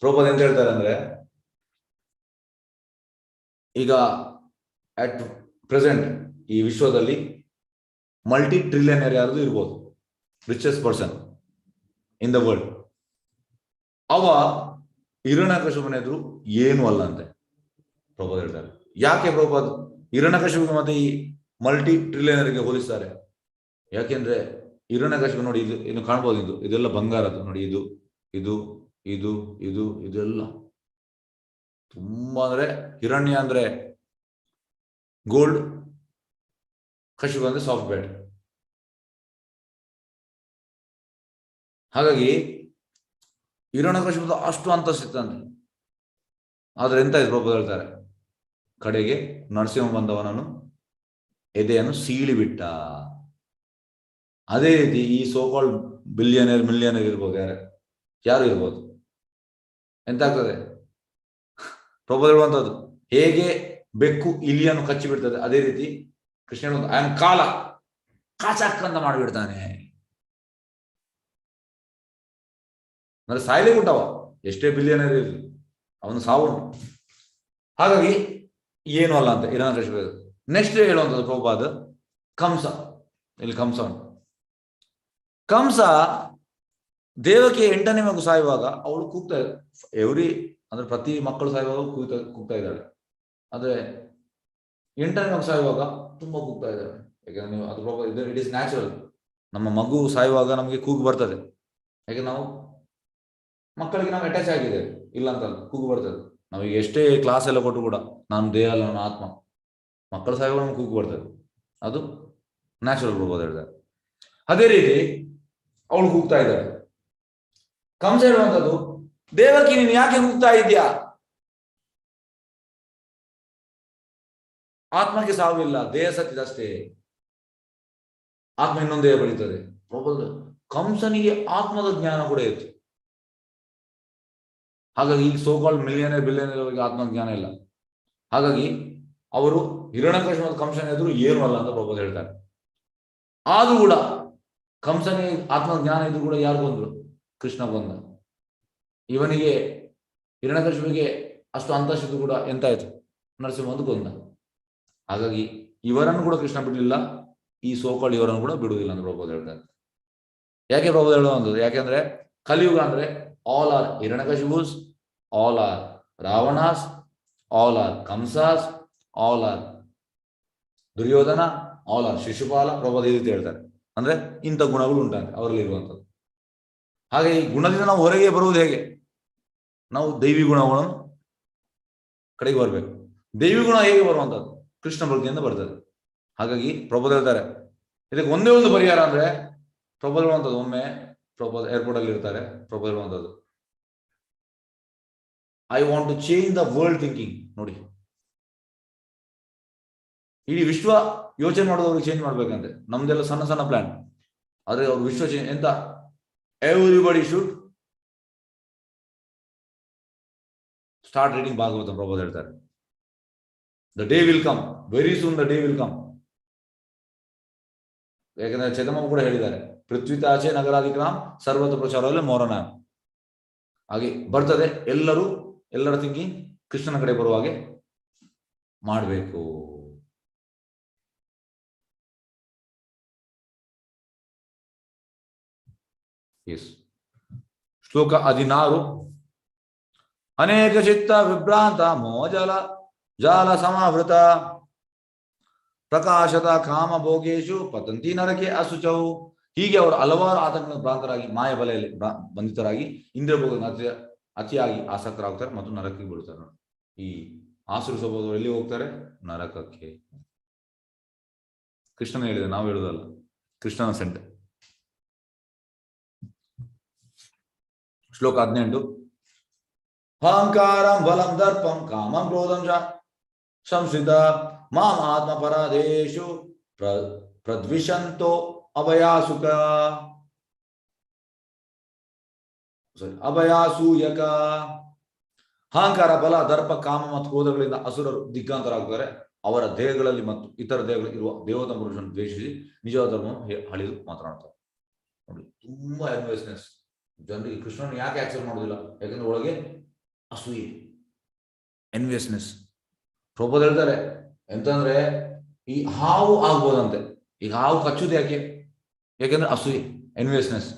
ಪ್ರಭುಪಾದ ಎಂತ ಹೇಳ್ತಾರೆ ಅಂದ್ರೆ, ಈಗ ಅಟ್ ಪ್ರೆಸೆಂಟ್ ಈ ವಿಶ್ವದಲ್ಲಿ multi-trillionaire ಯಾರ್ದು ಇರ್ಬೋದು, richest person in the world. ಅವ ಹಿರಣ್ಯಕಶಿಪನ ಎದುರು ಏನು ಅಲ್ಲ ಅಂತೆ ಪ್ರಭುಪಾದ ಹೇಳ್ತಾರೆ. ಯಾಕೆ ಪ್ರಭುಪಾದ ಹಿರಣ್ಯಕಶಿಪು ಮತ್ತೆ ಈ ಮಲ್ಟಿ ಟ್ರಿಲಿಯನರ್ಗೆ ಹೋಲಿಸ್ತಾರೆ? ಯಾಕೆಂದ್ರೆ ಹಿರಣ್ಯಕಶಿಪು ನೋಡಿ, ಇನ್ನು ಕಾಣ್ಬೋದು, ಇದೆಲ್ಲ ಬಂಗಾರದ್ದು ನೋಡಿ, ಇದು ಇದು ಇದು ಇದು ಇದೆಲ್ಲ ತುಂಬಾ, ಅಂದ್ರೆ ಹಿರಣ್ಯ ಅಂದ್ರೆ ಗೋಲ್ಡ್, ಕಶಿಪು ಅಂದ್ರೆ ಸಾಫ್ಟ್ ಬ್ಯಾಟ್. ಹಾಗಾಗಿ ಹಿರಣ್ಯಕಶಿಪು ಅಷ್ಟು ಅಂತಸ್ತಿತ್ತಂತೆ. ಆದ್ರೆ ಎಂತ ಇದು ಪ್ರಭು ಹೇಳ್ತಾರೆ, ಕಡೆಗೆ ನರಸಿಂಹ ಬಂದವನನ್ನು ಎದೆಯನ್ನು ಸೀಳಿ ಬಿಟ್ಟ. ಅದೇ ರೀತಿ ಈ ಸೋಕಾಲ್ ಮಿಲಿಯನರ್ ಇರ್ಬೋದು, ಯಾರು ಇರ್ಬೋದು, ಎಂತ ಆಗ್ತದೆ ಪ್ರಭು ಹೇಳುವಂಥದ್ದು, ಹೇಗೆ ಬೆಕ್ಕು ಇಲಿಯನ್ನು ಕಚ್ಚಿ ಬಿಡ್ತದೆ ಅದೇ ರೀತಿ ಕೃಷ್ಣ ಹೇಳುವಂತ ಆಯನ್ ಕಾಲ ಕಾಚಾಕಂದ ಮಾಡಿಬಿಡ್ತಾನೆ. ಅಂದ್ರೆ ಸಾಯ್ಲೇ ಬಿಟ್ಟವ, ಎಷ್ಟೇ ಬಿಲಿಯನರ್ ಇರಲಿ ಅವನು ಸಾವು. ಹಾಗಾಗಿ ಏನು ಅಲ್ಲ ಅಂತ ಹಿರಣ್ಯಕಶಿಪು. ನೆಕ್ಸ್ಟ್ ಹೇಳುವಂಥದ್ದು ಪ್ರಭುಪಾದ ಕಂಸ. ಇಲ್ಲಿ ಕಂಸ ಉಂಟು. ಕಂಸ ದೇವಕಿ 8ನೇ ಮಗು ಸಾಯುವಾಗ ಅವಳು ಕೂಗ್ತಾ ಅಂದ್ರೆ ಪ್ರತಿ ಮಕ್ಕಳು ಸಾಯುವಾಗ ಕೂಗ್ತಾ ಇದ್ದಾಳೆ. ಆದ್ರೆ 8ನೇ ಮಗು ಸಾಯುವಾಗ ತುಂಬಾ ಕೂಗ್ತಾ ಇದ್ದಾಳೆ. ಯಾಕಂದ್ರೆ ಅದು ಪ್ರಭು ಇಟ್ ಇಸ್ ನ್ಯಾಚುರಲ್. ನಮ್ಮ ಮಗು ಸಾಯುವಾಗ ನಮಗೆ ಕೂಗು ಬರ್ತದೆ. ಯಾಕೆ ನಾವು ಮಕ್ಕಳಿಗೆ ನಾವು ಅಟ್ಯಾಚ್ ಆಗಿದ್ದೇವೆ, ಇಲ್ಲ ಅಂತಲ್ಲ, ಕೂಗು ಬರ್ತದೆ. ನಾವೀಗ ಎಷ್ಟೇ ಕ್ಲಾಸ್ ಎಲ್ಲ ಕೊಟ್ಟು ಕೂಡ ನಾನು ದೇಹ ಅಲ್ಲ, ನನ್ನ ಆತ್ಮ. ಮಕ್ಕಳು ಸಾಯುವಾಗ ನಮ್ಗೆ ಕೂಗು ಬರ್ತದೆ, ಅದು ನ್ಯಾಚುರಲ್ ಪ್ರಭು ಹೇಳಿದ್ದಾರೆ. ಅದೇ ರೀತಿ ಅವಳು ಕೂಗ್ತಾ ಇದ್ದಾಳೆ. ಕಂಸ ಹೇಳುವಂಥದ್ದು, ದೇವಕಿ ನೀನು ಯಾಕೆ ಕೂಗ್ತಾ ಇದ್ಯಾ? ಆತ್ಮಕ್ಕೆ ಸಾವಿಲ್ಲ, ದೇಹ ಸತ್ತಿದಷ್ಟೇ, ಆತ್ಮ ಇನ್ನೊಂದು ದೇಹ ಬೆಳೀತದೆ. ಕಂಸನಿಗೆ ಆತ್ಮದ ಜ್ಞಾನ ಕೂಡ ಇತ್ತು. ಹಾಗಾಗಿ ಈ ಸೋಕಾಲ್ ಬಿಲಿಯನರ್ ಅವರಿಗೆ ಆತ್ಮದ ಜ್ಞಾನ ಇಲ್ಲ. ಹಾಗಾಗಿ ಅವರು ಹಿರಣ್ಯಕಶಿಪು ಮತ್ತು ಕಂಸನ ಎದುರು ಏನು ಅಲ್ಲ ಅಂತ ಪ್ರಭು ಹೇಳ್ತಾರೆ. ಆದ್ರೂ ಕೂಡ ಕಂಸನಿಗೆ ಆತ್ಮದ ಜ್ಞಾನ ಇದ್ರು ಕೂಡ ಯಾರು ಬಂದ್ರು? ಕೃಷ್ಣ ಬಂದ. ಇವನಿಗೆ ಹಿರಣ್ಯಕಶಿಪುವಿಗೆ ಅಷ್ಟು ಅಂತಸ್ತಿದ್ದು ಕೂಡ ಎಂತಾಯ್ತು? ನರಸಿಂಹ ಒಂದು ಕೊಂದ. ಹಾಗಾಗಿ ಇವರನ್ನು ಕೂಡ ಕೃಷ್ಣ ಬಿಡಲಿಲ್ಲ, ಈ ಸೋಕಾಲ್ ಇವರನ್ನು ಕೂಡ ಬಿಡುವುದಿಲ್ಲ ಅಂತ ಪ್ರಭು ಹೇಳ್ತಾರೆ. ಯಾಕೆ ಪ್ರಭು ಹೇಳುವಂಥದ್ದು? ಯಾಕೆಂದ್ರೆ ಕಲಿಯುಗ ಅಂದ್ರೆ all are Hiranyakashipus, all are Ravanas, all are Kamsas, all are Duryodhana, all are Shishupala. Prabhu ಈ ರೀತಿ ಹೇಳ್ತಾರೆ. ಅಂದ್ರೆ ಇಂಥ ಗುಣಗಳು ಉಂಟಂತೆ ಅವರಲ್ಲಿ ಇರುವಂಥದ್ದು. ಹಾಗೆ ಈ ಗುಣದಿಂದ ನಾವು ಹೊರಗೆ ಬರುವುದು ಹೇಗೆ? ನಾವು ದೈವಿ ಗುಣಗಳನ್ನು ಕಡೆಗೆ ಬರಬೇಕು. ದೈವಿ ಗುಣ ಹೇಗೆ ಬರುವಂಥದ್ದು? ಕೃಷ್ಣ ಭಕ್ತಿಯಿಂದ ಬರ್ತದೆ. ಹಾಗಾಗಿ ಪ್ರಭು ಹೇಳ್ತಾರೆ, ಇದಕ್ಕೆ ಒಂದೇ ಒಂದು ಪರಿಹಾರ ಅಂದ್ರೆ ಪ್ರಭು ಹೇಳುವಂಥದ್ದು. ಒಮ್ಮೆ ಪ್ರಭು ಏರ್ಪೋರ್ಟ್ ಅಲ್ಲಿ ಇರ್ತಾರೆ. ಪ್ರಭು ಹೇಳುವಂಥದ್ದು, I want to change the world thinking. ನೋಡಿ, ಇಡೀ ವಿಶ್ವ ಯೋಚನೆ ಮಾಡೋದವ್ರಿಗೆ ಚೇಂಜ್ ಮಾಡ್ಬೇಕಂತೆ. ನಮ್ದೆಲ್ಲ ಸಣ್ಣ ಸಣ್ಣ ಪ್ಲಾನ್, ಆದ್ರೆ ಅವ್ರು ವಿಶ್ವ ಚೇಂಜ್ ಎಂತ? Everybody should start reading Bhagavata. Prabhu ಹೇಳ್ತಾರೆ, the day will come, very soon the day will come. ಯಾಕಂದ್ರೆ ಚೇತಮ್ಮ ಕೂಡ ಹೇಳಿದ್ದಾರೆ, ಪೃಥ್ವಿತಾಚೆ ನಗರಾಧಿಕ್ರಾಮ್ ಸರ್ವತ್ರ ಪ್ರಚಾರದಲ್ಲಿ ಮೋರನ. ಹಾಗೆ ಬರ್ತದೆ. ಎಲ್ಲರ ಥಿಂಕಿಂಗ್ ಕೃಷ್ಣನ ಕಡೆ ಬರುವ ಹಾಗೆ ಮಾಡಬೇಕು. ಎಸ್. ಶ್ಲೋಕ 16. ಅನೇಕ ಚಿತ್ತ ವಿಭ್ರಾಂತ ಮೋಜಲ ಜಾಲ ಸಮಾವೃತ ಪ್ರಕಾಶದ ಕಾಮ ಭೋಗೇಶು ಪತಂತಿ ನರಕೆ ಅಸುಚೌ. ಹೀಗೆ ಅವರು ಹಲವಾರು ಆತಂಕ ಭ್ರಾಂತರಾಗಿ ಮಾಯ ಬಲೆಯಲ್ಲಿ ಬಂಧಿತರಾಗಿ ಇಂದ್ರ ಭೋಗ ಅತಿಯಾಗಿ ಆಸಕ್ತರಾಗ್ತಾರೆ ಮತ್ತು ನರಕಕ್ಕೆ ಬೀಳುತ್ತಾರೆ. ಈ ಆಸುರ ಸ್ವಭಾವದವರು ಎಲ್ಲಿ ಹೋಗ್ತಾರೆ? ನರಕಕ್ಕೆ. ಕೃಷ್ಣನ ಹೇಳಿದೆ, ನಾವು ಹೇಳುದಲ್ಲ, ಕೃಷ್ಣನ ಸೆಂಟ್. ಶ್ಲೋಕ 18. ಅಹಂಕಾರಂ ಬಲಂ ದರ್ಪಂ ಕಾಮಂ ಕ್ರೋಧಂ ಸಂಶ್ರಿತ ಮಾಂ ಆತ್ಮ ಪರಾಧೇಶು ಪ್ರದ್ವಿಷಂತೋ ಅಭಯಾಸುಕ ಅಭಯಾಸೂಯಕ. ಅಹಂಕಾರ, ಬಲ, ದರ್ಪ, ಕಾಮ ಮತ್ತು ಕ್ರೋಧಗಳಿಂದ ಅಸುರರು ದಿಗ್ಗಾಂತರಾಗುತ್ತಾರೆ. ಅವರ ದೇಹಗಳಲ್ಲಿ ಮತ್ತು ಇತರ ದೇಹಗಳಲ್ಲಿ ಇರುವ ದೇವತಾ ಪುರುಷನ್ನು ದ್ವೇಷಿಸಿ ನಿಜವಾದ ಧರ್ಮವನ್ನು ಹಳಿದು ಮಾತನಾಡ್ತಾರೆ. ನೋಡಿ, ತುಂಬಾ ಎನ್ವೈಸ್ನೆಸ್. ಜನರಿಗೆ ಕೃಷ್ಣನ ಯಾಕೆ ಆಕ್ಸೆಪ್ಟ್ ಮಾಡೋದಿಲ್ಲ? ಯಾಕಂದ್ರೆ ಒಳಗೆ ಅಸೂಯೆ, ಎನ್ವಿಯಸ್ನೆಸ್. ಪ್ರಭು ಹೇಳ್ತಾರೆ ಎಂತಂದ್ರೆ, ಈ ಹಾವು ಆಗ್ಬೋದಂತೆ. ಈಗ ಹಾವು ಕಚ್ಚುದು ಯಾಕೆ? ಯಾಕೆಂದ್ರೆ ಅಸೂಯೆ, ಎನ್ವಿಯಸ್ನೆಸ್.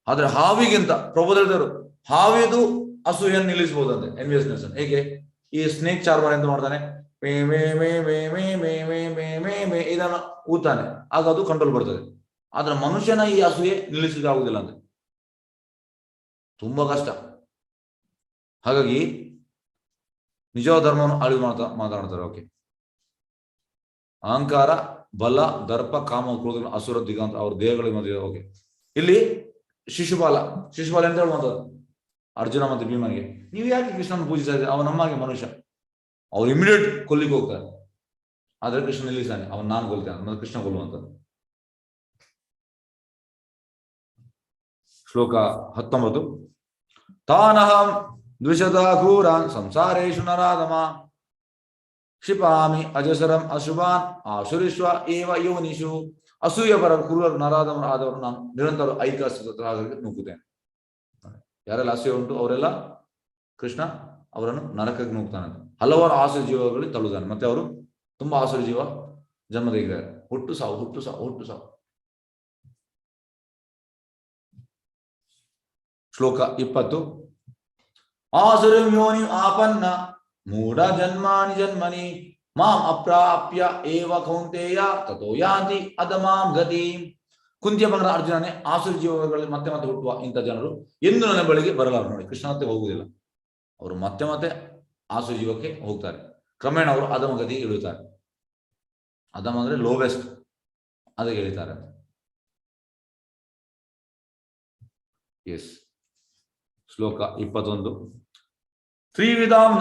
ಆದ್ರೆ ಹಾವಿಗಿಂತ ಪ್ರಭು ಹೇಳಿದರು, ಹಾವಿದು ಅಸೂಯೆಯನ್ನು ನಿಲ್ಲಿಸಬಹುದಂತೆ, ಎನ್ವಿಯಸ್ನೆಸ್. ಹೇಗೆ? ಈ ಸ್ನೇಕ್ ಚಾರ್ಮರ್ ಎಂತ ಮಾಡ್ತಾನೆ, ಮೇ ಮೇ ಮೇ ಮೇ ಮೇ ಮೇ ಮೇ ಮೇ ಮೇ ಮೇ ಇದನ್ನು ಊತಾನೆ, ಆಗ ಅದು ಕಂಟ್ರೋಲ್ ಬರ್ತದೆ. ಆದ್ರೆ ಮನುಷ್ಯನ ಈ ಅಸೂಯೆ ನಿಲ್ಲಿಸಲಿಕ್ಕೆ ಆಗುದಿಲ್ಲ ಅಂದ್ರೆ ತುಂಬಾ ಕಷ್ಟ. ಹಾಗಾಗಿ ನಿಜವಾದ ಧರ್ಮವನ್ನು ಅಳಿವು ಮಾತಾಡ್ತಾರೆ. ಓಕೆ, ಅಹಂಕಾರ, ಬಲ, ದರ್ಪ, ಕಾಮ, ಕ್ರೋಧ, ಅಸುರ, ದಿಗಂತ ಅವ್ರ ದೇಹಗಳಿಗೆ ಮಧ್ಯೆ. ಓಕೆ, ಇಲ್ಲಿ ಶಿಶುಪಾಲ ಎಂತ ಹೇಳುವಂಥದ್ದು ಅರ್ಜುನ ಮತ್ತು ಭೀಮನಿಗೆ, ನೀವು ಯಾಕೆ ಕೃಷ್ಣನ ಪೂಜಿಸ್ತಾ ಇದ್ದೀರಿ? ಅವ ನಮ್ಮಾಗೆ ಮನುಷ್ಯ. ಅವ್ರು ಇಮಿಡಿಯೇಟ್ ಕೊಲ್ಲಿಗೆ ಹೋಗ್ತಾರೆ. ಆದ್ರೆ ಕೃಷ್ಣ ನಿಲ್ಲಿಸ್ತಾನೆ, ಅವನ್ ನಾನು ಕೊಲ್ತೇನೆ, ಮತ್ತೆ ಕೃಷ್ಣ ಕೊಲ್ಲುವಂಥದ್ದು. ಶ್ಲೋಕ 19. ತಾನಹಂ ದ್ವಿಷದ ಕ್ರೂರಾನ್ ಸಂಸಾರೇಶು ನರಾಧಮ ಕ್ಷಿಪಾಮಿ ಅಜಸರಂ ಅಶುಭಾನ್ ಆಶುರಿಶ್ವ ಏವ ಯೋನಿಷು. ಅಸೂಯ ಪರ ಕ್ರೂರರು ನರಾಧಮರು ಆದವರು ನಾನು ನಿರಂತರ ಐಕಾಸ್ಯಕ್ಕೆ ನೂಕುತ್ತೇನೆ. ಯಾರೆಲ್ಲ ಅಸೂಯೆ ಉಂಟು ಅವರೆಲ್ಲ ಕೃಷ್ಣ ಅವರನ್ನು ನರಕಕ್ಕೆ ನೂಗ್ತಾನೆ. ಹಲವಾರು ಆಸುರ ಜೀವಗಳಲ್ಲಿ ತಳ್ಳುತ್ತಾನೆ. ಮತ್ತೆ ಅವರು ತುಂಬಾ ಆಸುರ ಜೀವ ಜನ್ಮ ತೆಗೆದಿದ್ದಾರೆ. ಹುಟ್ಟು ಸಾವು. ಶ್ಲೋಕ 20. ಆಸುರಂ ಯೋನಿ ಆಪನ್ನ ಮೂಢ ಜನ್ಮನಿ ಮಾಂ ಅಪ್ರಾಪ್ಯ ಏವ ಕೌಂತೆಯ ತಥೋ ಯಾಂತಿ ಅಧಮಾಂ ಗತಿ. ಕುಂತಿಯ ಮಗನ ಅರ್ಜುನನೇ, ಆಸುರ ಜೀವಗಳಲ್ಲಿ ಮತ್ತೆ ಮತ್ತೆ ಹುಟ್ಟುವ ಇಂಥ ಜನರು ಎಂದು ನನ್ನ ಬಳಿಗೆ ಬರಲಾರು. ನೋಡಿ, ಕೃಷ್ಣ ಹತ್ರ ಹೋಗುವುದಿಲ್ಲ, ಅವರು ಮತ್ತೆ ಮತ್ತೆ ಆಸುರ ಜೀವಕ್ಕೆ ಹೋಗ್ತಾರೆ. ಕ್ರಮೇಣ ಅವರು ಅಧಮ ಗತಿಗೆ ಇಳುತ್ತಾರೆ. ಅಧಮ ಅಂದ್ರೆ ಲೋವೆಸ್ಟ್, ಅದಕ್ಕೆ ಇಳಿತಾರೆ. ಎಸ್. ಶ್ಲೋಕ 21. ತ್ರಿವಿಧಾಂ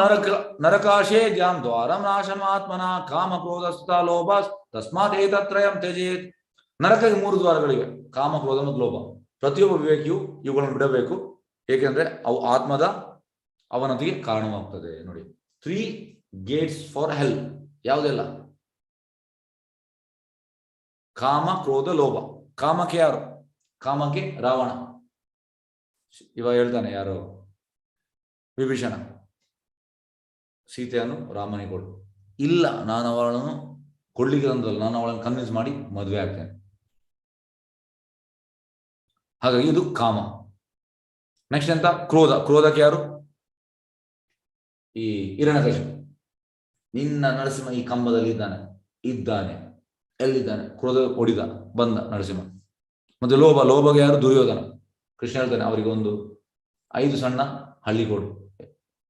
ನರಕಾಶೇ ಜ್ಞಾನ ದ್ವಾರಂ ನಾಶಮಾತ್ಮನ ಕಾಮ ಕ್ರೋಧ ಲೋಭ ತಸ್ಮಾತ್ ಏತತ್ರಯಂ ತ್ಯಜೇತ್. ನರಕಕ್ಕೆ 3 ದ್ವಾರಗಳಿವೆ, ಕಾಮ, ಕ್ರೋಧ ಮತ್ತು ಲೋಭ. ಪ್ರತಿಯೊಬ್ಬ ವಿವೇಕಿಯು ಇವುಗಳನ್ನು ಬಿಡಬೇಕು, ಏಕೆಂದ್ರೆ ಅವು ಆತ್ಮದ ಅವನತಿಗೆ ಕಾರಣವಾಗ್ತದೆ. ನೋಡಿ, 3 ಗೇಟ್ಸ್ ಫಾರ್ ಹೆಲ್ ಯಾವುದೆಲ್ಲ? ಕಾಮ, ಕ್ರೋಧ, ಲೋಭ. ಕಾಮಕ್ಕೆ ಯಾರು? ಕಾಮಕ್ಕೆ ರಾವಣ. ಇವಾಗ ಹೇಳ್ತಾನೆ ಯಾರು? ವಿಭೀಷಣ ಸೀತೆಯನ್ನು ರಾಮನಿಗೆ ಕೊಡು. ಇಲ್ಲ, ನಾನು ಅವಳನ್ನು ಕೊಡ್ಲಿಕ್ಕೆ ಅಂದಲ್ಲ, ನಾನು ಅವಳನ್ನು ಕನ್ವಿನ್ಸ್ ಮಾಡಿ ಮದುವೆ ಆಗ್ತೇನೆ. ಹಾಗಾಗಿ ಇದು ಕಾಮ. ನೆಕ್ಸ್ಟ್ ಎಂತ? ಕ್ರೋಧಕ್ಕೆ ಯಾರು? ಈ ಹಿರಣ್ಯಕಶಿಪು. ನಿನ್ನ ನರಸಿಂಹ ಈ ಕಂಬದಲ್ಲಿ ಇದ್ದಾನೆ, ಎಲ್ಲಿದ್ದಾನೆ? ಕ್ರೋಧ ಹೊಡಿದ, ಬಂದ ನರಸಿಂಹ. ಮತ್ತೆ ಲೋಭಗೆ ಯಾರು? ದುರ್ಯೋಧನ. ಕೃಷ್ಣ ಹೇಳ್ತಾನೆ, ಅವರಿಗೆ ಒಂದು 5 ಸಣ್ಣ ಹಳ್ಳಿ ಕೊಡು,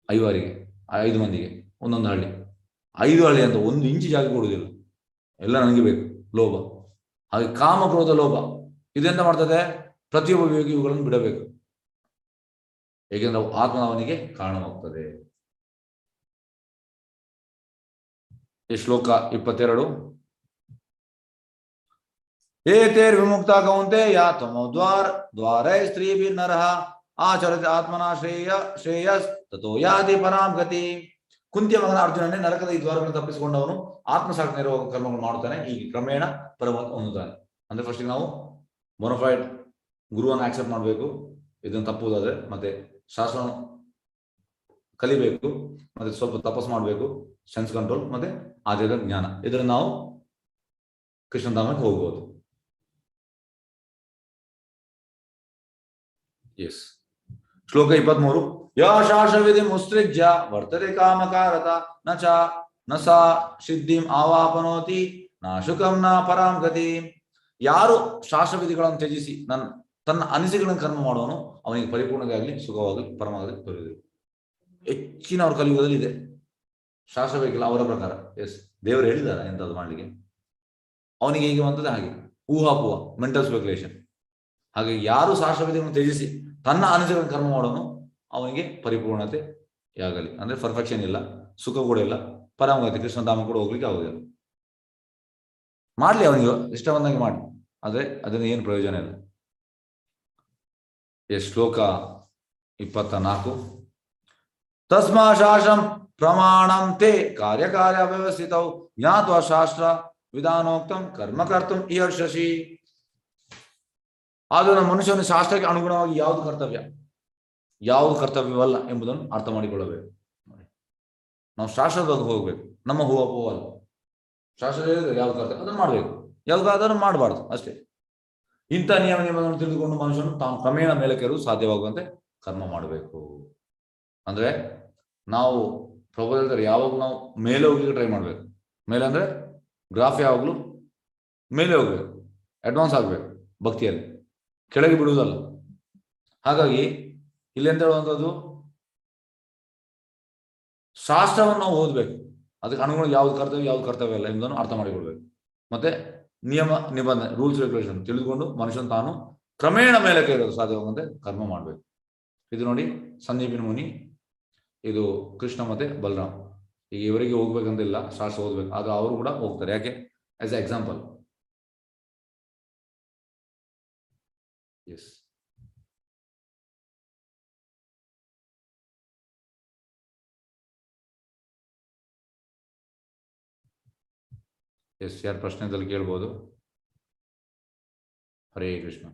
5 ಮಂದಿಗೆ ಒಂದೊಂದು ಹಳ್ಳಿ. 5 ಹಳ್ಳಿ ಅಂತ 1 ಇಂಚು ಜಾಗ ಕೊಡುವುದಿಲ್ಲ, ಎಲ್ಲ ನನಗೆ ಬೇಕು. ಲೋಭ. ಹಾಗೆ ಕಾಮ, ಕ್ರೋಧ, ಲೋಭ ಇದೆಂತ ಮಾಡ್ತದೆ? ಪ್ರತಿಯೊಬ್ಬ ವಿವೇಕಿ ಇವುಗಳನ್ನು ಬಿಡಬೇಕು, ಏಕೆಂದ್ರೆ ಅವು ಆತ್ಮನವನಿಗೆ ಕಾರಣವಾಗ್ತದೆ. ಈ ಶ್ಲೋಕ 22. ಏತೇರ್ ವಿಮುಕ್ತ ಕೌಂತೆಯ ತಮೋ ದ್ವಾರೈ ಸ್ತ್ರೀಭಿರ್ ನರಃ ಆಚರತಿ ಆತ್ಮನ ಶ್ರೇಯಸ್ ತಥೋ ಯಾತಿ ಪರಾಂ ಗತಿ. ಕುಂತಿಯ ಮಗನ ಅರ್ಜುನನೇ ನರಕದ ಈ ದ್ವಾರಗಳನ್ನು ತಪ್ಪಿಸಿಕೊಂಡವನು ಆತ್ಮಸಾಕ್ಷಿ ಇರುವ ಕರ್ಮಗಳು ಮಾಡುತ್ತಾನೆ, ಈಗ ಕ್ರಮೇಣ ಪರಮಾತ್ಮ ಹೊಂದುತ್ತಾನೆ. ಅಂದ್ರೆ ಫಸ್ಟ್ ನಾವು ಮೊನೊಫೈಡ್ ಗುರುವನ್ನು ಆಕ್ಸೆಪ್ಟ್ ಮಾಡಬೇಕು, ಇದನ್ನು ತಪ್ಪುವುದಾದ್ರೆ. ಮತ್ತೆ ಶಾಸ್ತ್ರವನ್ನು ಕಲಿಬೇಕು, ಮತ್ತೆ ಸ್ವಲ್ಪ ತಪಸ್ಸು ಮಾಡಬೇಕು, ಸೆನ್ಸ್ ಕಂಟ್ರೋಲ್, ಮತ್ತೆ ಆಧ್ಯಾತ್ಮಿಕ ಜ್ಞಾನ. ಇದರಿಂದ ನಾವು ಕೃಷ್ಣಧಾಮಕ್ಕೆ ಹೋಗ್ಬೋದು. ಎಸ್. ಶ್ಲೋಕ 23. ಯಾ ಶಾಸ್ತ್ರವಿಧಿ ಮುತ್ಸೃಜ್ಯ ವರ್ತತೆ ಕಾಮಕಾರತ ನ ಸಾ ಸಿದ್ಧಿಂ ಆವಾಪನೋತಿ ನಾಶುಕಂ ನ ಪರಾಂ ಗತಿ. ಯಾರು ಶಾಸ್ತ್ರವಿಧಿಗಳನ್ನು ತ್ಯಜಿಸಿ ತನ್ನ ಅನಿಸಿಕೆಗಳನ್ನು ಕರ್ಮ ಮಾಡುವನು ಅವನಿಗೆ ಪರಿಪೂರ್ಣವಾಗಲಿ, ಸುಖವಾಗಲಿ, ಪರಮಾಗಲಿ ದೊರೆಯುವುದು. ಹೆಚ್ಚಿನ ಅವ್ರ ಕಲಿಯುಗದಲ್ಲಿ ಇದೆ. ಶಾಸ್ತ್ರ ಬೇಕಿಲ್ಲ ಅವರ ಪ್ರಕಾರ. ಎಸ್, ದೇವರು ಹೇಳಿದ್ದಾರೆ ಎಂತದ್ದು ಮಾಡ್ಲಿಕ್ಕೆ. ಅವನಿಗೆ ಹೇಗೆ ಬಂತದೆ ಹಾಗೆ ಊಹಾಪೂಹ, ಮೆಂಟಲ್ ಸ್ಪೆಕ್ಯುಲೇಷನ್. ಹಾಗೆ ಯಾರು ಶಾಸ್ತ್ರವಿಧಿಗಳನ್ನು ತ್ಯಜಿಸಿ ತನ್ನ ಅನಿಸಿಕೆಗಳನ್ನು ಕರ್ಮ ಮಾಡೋನು ಅವನಿಗೆ ಪರಿಪೂರ್ಣತೆ ಆಗಲಿ, ಅಂದ್ರೆ ಪರ್ಫೆಕ್ಷನ್ ಇಲ್ಲ, ಸುಖ ಕೂಡ ಇಲ್ಲ, ಪರಮಾಗತಿ ಕೃಷ್ಣಧಾಮ ಕೂಡ ಹೋಗ್ಲಿಕ್ಕೆ ಆಗುದಿಲ್ಲ. ಮಾಡ್ಲಿ, ಅವನಿಗೆ ಇಷ್ಟ ಬಂದಂಗೆ ಮಾಡಿ, ಆದ್ರೆ ಅದರಿಂದ ಏನು ಪ್ರಯೋಜನ ಇಲ್ಲ. ಶ್ಲೋಕ 24. ತಸ್ಮಾ ಶಾಸ್ತ್ರಂ ಪ್ರಮಾಣಂ ತೇ ಕಾರ್ಯ ವ್ಯವಸ್ಥಿತೌ ಜ್ಞಾತ್ವಾ ಶಾಸ್ತ್ರ ವಿಧಾನೋಕ್ತಂ ಕರ್ಮ ಕರ್ತುಂ ಇಹರ್ಷಸಿ. ಆದರೂ ಮನುಷ್ಯನ ಶಾಸ್ತ್ರಕ್ಕೆ ಅನುಗುಣವಾಗಿ ಯಾವುದು ಕರ್ತವ್ಯವಲ್ಲ ಎಂಬುದನ್ನು ಅರ್ಥ ಮಾಡಿಕೊಳ್ಳಬೇಕು. ನಾವು ಶಾಸ್ತ್ರದ ಬಗ್ಗೆ ಹೋಗ್ಬೇಕು, ನಮ್ಮ ಹೂವು ಅಲ್ಲ. ಶಾಸ್ತ್ರ ಯಾವ್ದು ಕರ್ತವ್ಯ ಅದನ್ನು ಮಾಡ್ಬೇಕು, ಯಾವ್ದಾದ್ರೂ ಮಾಡಬಾರ್ದು ಅಷ್ಟೇ. ಇಂಥ ನಿಯಮಗಳನ್ನು ತಿಳಿದುಕೊಂಡು ಮನುಷ್ಯನು ತಾನು ಕ್ರಮೇಣ ಮೇಲಕ್ಕೇರಲು ಸಾಧ್ಯವಾಗುವಂತೆ ಕರ್ಮ ಮಾಡಬೇಕು. ಅಂದ್ರೆ ನಾವು ಪ್ರಭು ಹೇಳ್ತಾರೆ ಯಾವಾಗ ನಾವು ಮೇಲೆ ಹೋಗ್ಲಿಕ್ಕೆ ಟ್ರೈ ಮಾಡ್ಬೇಕು. ಮೇಲೆ ಅಂದ್ರೆ ಗ್ರಾಫ್ ಯಾವಾಗಲೂ ಮೇಲೆ ಹೋಗ್ಬೇಕು, ಅಡ್ವಾನ್ಸ್ ಆಗ್ಬೇಕು ಭಕ್ತಿಯಲ್ಲಿ, ಕೆಳಗೆ ಬಿಡುವುದಲ್ಲ. ಹಾಗಾಗಿ ಇಲ್ಲಿ ಅಂತ ಹೇಳುವಂಥದ್ದು ಶಾಸ್ತ್ರವನ್ನು ನಾವು ಓದಬೇಕು, ಅದಕ್ಕೆ ಅನುಗುಣ ಯಾವ್ದು ಕರ್ತವ್ಯ ಅಲ್ಲ ಎಂಬುದನ್ನು ಅರ್ಥ ಮಾಡಿಕೊಳ್ಬೇಕು. ಮತ್ತೆ ನಿಯಮ ನಿಬಂಧನೆ ರೂಲ್ಸ್ ರೆಗ್ಯುಲೇಷನ್ ತಿಳಿದುಕೊಂಡು ಮನುಷ್ಯನ ತಾನು ಕ್ರಮೇಣ ಮೇಲಕ್ಕೆ ಇರೋದು ಸಾಧ್ಯವಾಗುವಂತೆ ಕರ್ಮ ಮಾಡಬೇಕು. ಇದು ನೋಡಿ ಸಂದೀಪಿನ ಮುನಿ, ಇದು ಕೃಷ್ಣ ಮತ್ತೆ ಬಲರಾಮ್, ಈಗ ಇವರಿಗೆ ಹೋಗ್ಬೇಕಂತಿಲ್ಲ, ಶಾಸ್ತ್ರ ಓದ್ಬೇಕು, ಆದ್ರೆ ಅವರು ಕೂಡ ಹೋಗ್ತಾರೆ. ಯಾಕೆ? As a example. Yes, yes, ಯಾರು ಪ್ರಶ್ನೆದಲ್ಲಿ ಕೇಳ್ಬೋದು. ಹರೇ ಕೃಷ್ಣ.